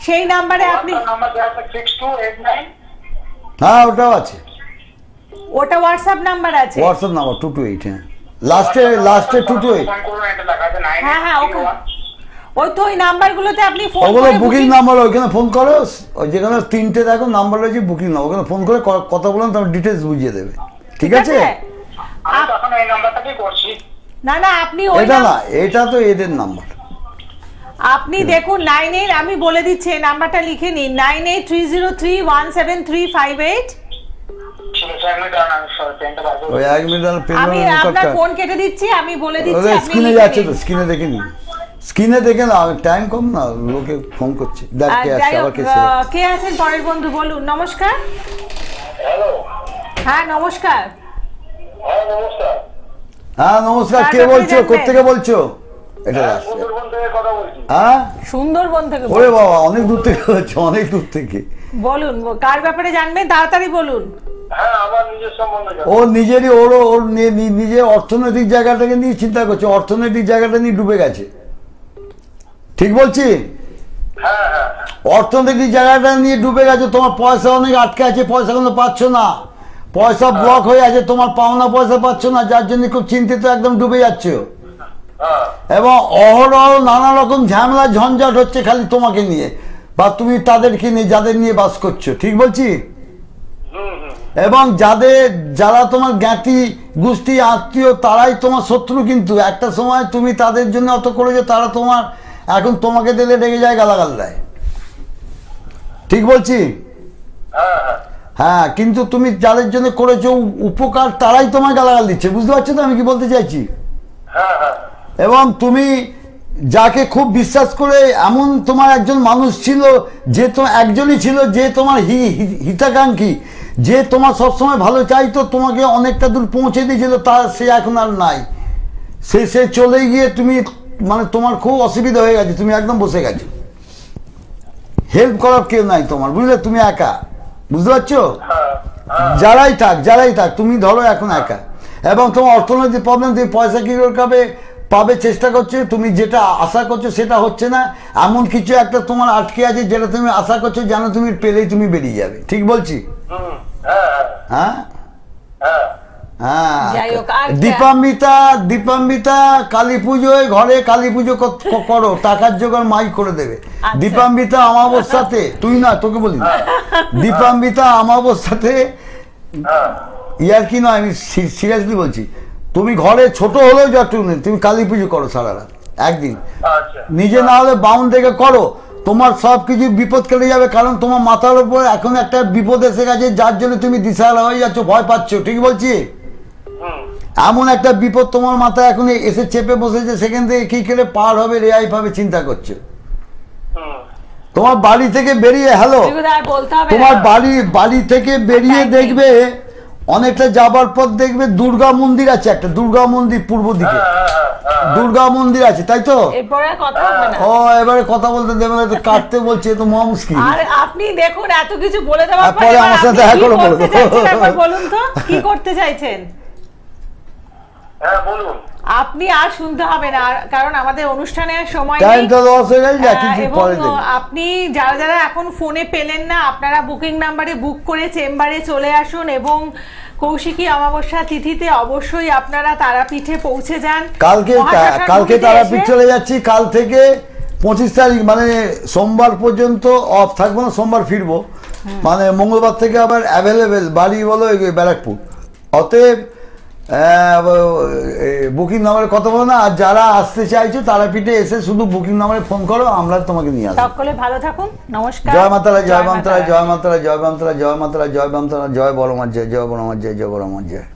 সেই নাম্বারে আপনি হ্যাঁ ওটাও আছে, ওটা হোয়াটসঅ্যাপ নাম্বার আছে? হোয়াটসঅ্যাপ নাম্বার 228, হ্যাঁ লাস্টে 228। ফোন করুন, একটা লেখা আছে হ্যাঁ, ওকে। 9831। ওই তো ওই নাম্বারগুলোতে আপনি ফোন ওগুলো করে বুকিং নাম্বার, ওইখানে ফোন করো, ওই যেখানে 3টে দেখো নাম্বার রয়েছে বুকিং নাম্বার, ওখানে ফোন করে কথা বলেন, তোমার ডিটেলস বুঝিয়ে দেবে, ঠিক আছে? আমি তখন এই নাম্বারটাকেই করছি। না আপনি ওই এটা না, এটা তো এদের নাম্বার। আপনি দেখুন 98, আমি বলে দিচ্ছি এই নাম্বারটা লিখে নিন, 9830317358। ঠিক আছে, আমি দাঁড়ান, আমি পেনটা বার করবো। ওই 1 মিনিট আমি আপনার ফোন কেটে দিচ্ছি, আমি বলে দিচ্ছি, আপনি স্ক্রিনে লিখে যাচ্ছে নিন। তো, স্ক্রিনে দেখে নিন, স্ক্রিনে দেখে না, টাইম কম না, লোকে ফোন করছে, দেখ কে যাই আছে, আবার হোক, কে ছিল। কে আছেন পরের বন্ধু, বলুন। নমস্কার। হ্যালো। হ্যাঁ নমস্কার। হ্যাঁ, নমস্কার। হ্যাঁ নমস্কার, কে তারপরে বলছো, জানবেন। কোত্থেকে বলছো? এটা হ্যাঁ, আসছে। সুন্দরবন থেকে কথা বলছি। হ্যাঁ সুন্দরবন থেকে ওরে বলছি। বাবা, অনেক দূর থেকে বলছো, অনেক দূর থেকে। বলুন, কার ব্যাপারে জানবেন, তাড়াতাড়ি বলুন। হ্যাঁ, আমার নিজের সম্বন্ধে জানো। ও নিজেরই, ওর নিজের অর্থনৈতিক জায়গাটাকে নিয়ে চিন্তা করছে, অর্থনৈতিক জায়গাটা নিয়ে ডুবে গেছে, ঠিক বলছি? হ্যাঁ হ্যাঁ অর্থনৈতিক জায়গাটা নিয়ে ডুবে গেছে, তোমার পয়সা অনেক আটকে আছে, পয়সা কোনো পাচ্ছ না, পয়সা ব্লক হয়ে আছে, তোমার পাওনা পয়সা পাচ্ছ না, যার জন্য খুব চিন্তিত, একদম ডুবে যাচ্ছ, হ্যাঁ। এবং অহরহ নানা রকম ঝামেলা ঝঞ্ঝাট হচ্ছে খালি তোমাকে নিয়ে, বা তুমি তাদেরকে নিয়ে, যাদের নিয়ে বাস করছো, ঠিক বলছি? এবং যারা তোমার জ্ঞাতি গোষ্ঠী আত্মীয়, তারাই তোমার শত্রু, কিন্তু একটা সময় তুমি তাদের জন্য অত করেছো, তারা তোমার এখন তোমাকে দিলে রেগে যায়, গালাগাল দেয়, ঠিক বলছি? হ্যাঁ হ্যাঁ হ্যাঁ, কিন্তু তুমি যাদের জন্য করেছো উপকার, তারাই তোমায় গালাগাল দিচ্ছে, বুঝতে পারছো তো আমি কি বলতে চাইছি? হ্যাঁ হ্যাঁ। এবং তুমি যাকে খুব বিশ্বাস করে, এমন তোমার একজন মানুষ ছিল, যে তো একজনই ছিল, যে তোমার হিতাকাঙ্ক্ষী, যে তোমার সবসময় ভালো চাইতো, তোমাকে অনেকটা দূর পৌঁছে দিয়েছিল, সে এখন আর নাই, সে চলে গিয়ে তুমি, মানে তোমার খুব অসুবিধা হয়ে গেছে, তুমি একদম বসে গেছো, হেল্প করার কেউ নাই তোমার, বুঝলে? তুমি একা, বুঝতে পারছো? যারাই থাক তুমি ধরো এখন একা, এবং তোমার অর্থনৈতিক প্রবলেম, তুমি পয়সা কি করে পাবে চেষ্টা করছো, তুমি যেটা আশা করছো সেটা হচ্ছে না, এমন কিছু একটা তোমার আটকে আছে, যেটা তুমি আশা করছো যেন তুমি পেলেই তুমি বেরিয়ে যাবে, ঠিক বলছি? হ্যাঁ হ্যাঁ। যাই হোক, আর দীপাম্বিতা কালী পুজোয় ঘরে কালী পুজো করো, টাকার জোগাড় মাই করে দেবে। দীপাম্বিতা অমাবস্যাতে, তুই না, তোকে বলি না, দীপাম্বিতা অমাবস্যাতে, ইয়ার কি নয়, আমি সিরিয়াসলি বলছি, তুমি ঘরে ছোট হলেও যতটুকু নেই, তুমি কালী পুজো করো সারা রাত একদিন, নিজে না হলে বাউন্ড থেকে করো, তোমার সব কিছু বিপদ কেটে যাবে, কারণ তোমার মাথার উপর এখন একটা বিপদ এসে গেছে, যার জন্য তুমি দিশাহারা হয়ে যাচ্ছ, ভয় পাচ্ছ, ঠিক বলছি? এমন একটা বিপদ তোমার মাথায় এখন এসে চেপে বসেছে, সেখান থেকে কি করে পার হবে, রেহাই পাবে চিন্তা করছো। তোমার বাড়ি থেকে বেরিয়ে, হ্যালো, তোমার বাড়ি থেকে বেরিয়ে দেখবে, অনেকটা যাবার পর দেখবে দুর্গা মন্দির আছে, একটা দুর্গা মন্দির পূর্ব দিকে, দুর্গা মন্দির আছে, তাই তো? ও এবারে কথা বলতে দেবে না, তো কাটতে বলছে, তো মহা মুশকিল। আর আপনি দেখুন, এত কিছু বলে দেওয়ার পরে আমার সাথে দেখা করে বলবো। বলুন তো কি করতে চাইছেন? হ্যাঁ বলুন। আপনি আর শুনতে হবে না, কারণ আমাদের অনুষ্ঠানের সময় টাইম তো লস হয়ে গেছে, কিছু এবং পরে দেখব। আপনি যারা এখন ফোনে পেলেন না, আপনারা বুকিং নাম্বারে বুক করে চেম্বারে চলে আসুন, এবং কৌশিকী অমাবস্যা তিথিতে অবশ্যই আপনারা তারাপীঠে পৌঁছে যান। কালকে তারাপীঠ চলে যাচ্ছি, কাল থেকে 25 তারিখ মানে সোমবার পর্যন্ত অফ থাকবো না, সোমবার ফিরবো, মানে মঙ্গলবার থেকে আবার অ্যাভেলেবেল, বাড়ি বলো ব্যারাকপুর, অতএব বুকিং নাম্বারে কথা বলো না, আর যারা আসতে চাইছো তারাপীঠে এসে শুধু বুকিং নাম্বারে ফোন করো, আমরা তোমাকে নিয়ে আসবো। সকলে ভালো থাকুন, নমস্কার। জয় মাতারা, জয় মাতারা, জয় মাতারা, জয় মাতারা, জয় মাতারা, জয় মাতারা, জয় বড় মার জয়, জয় বড় মার জয়, জয় বড় মার জয়।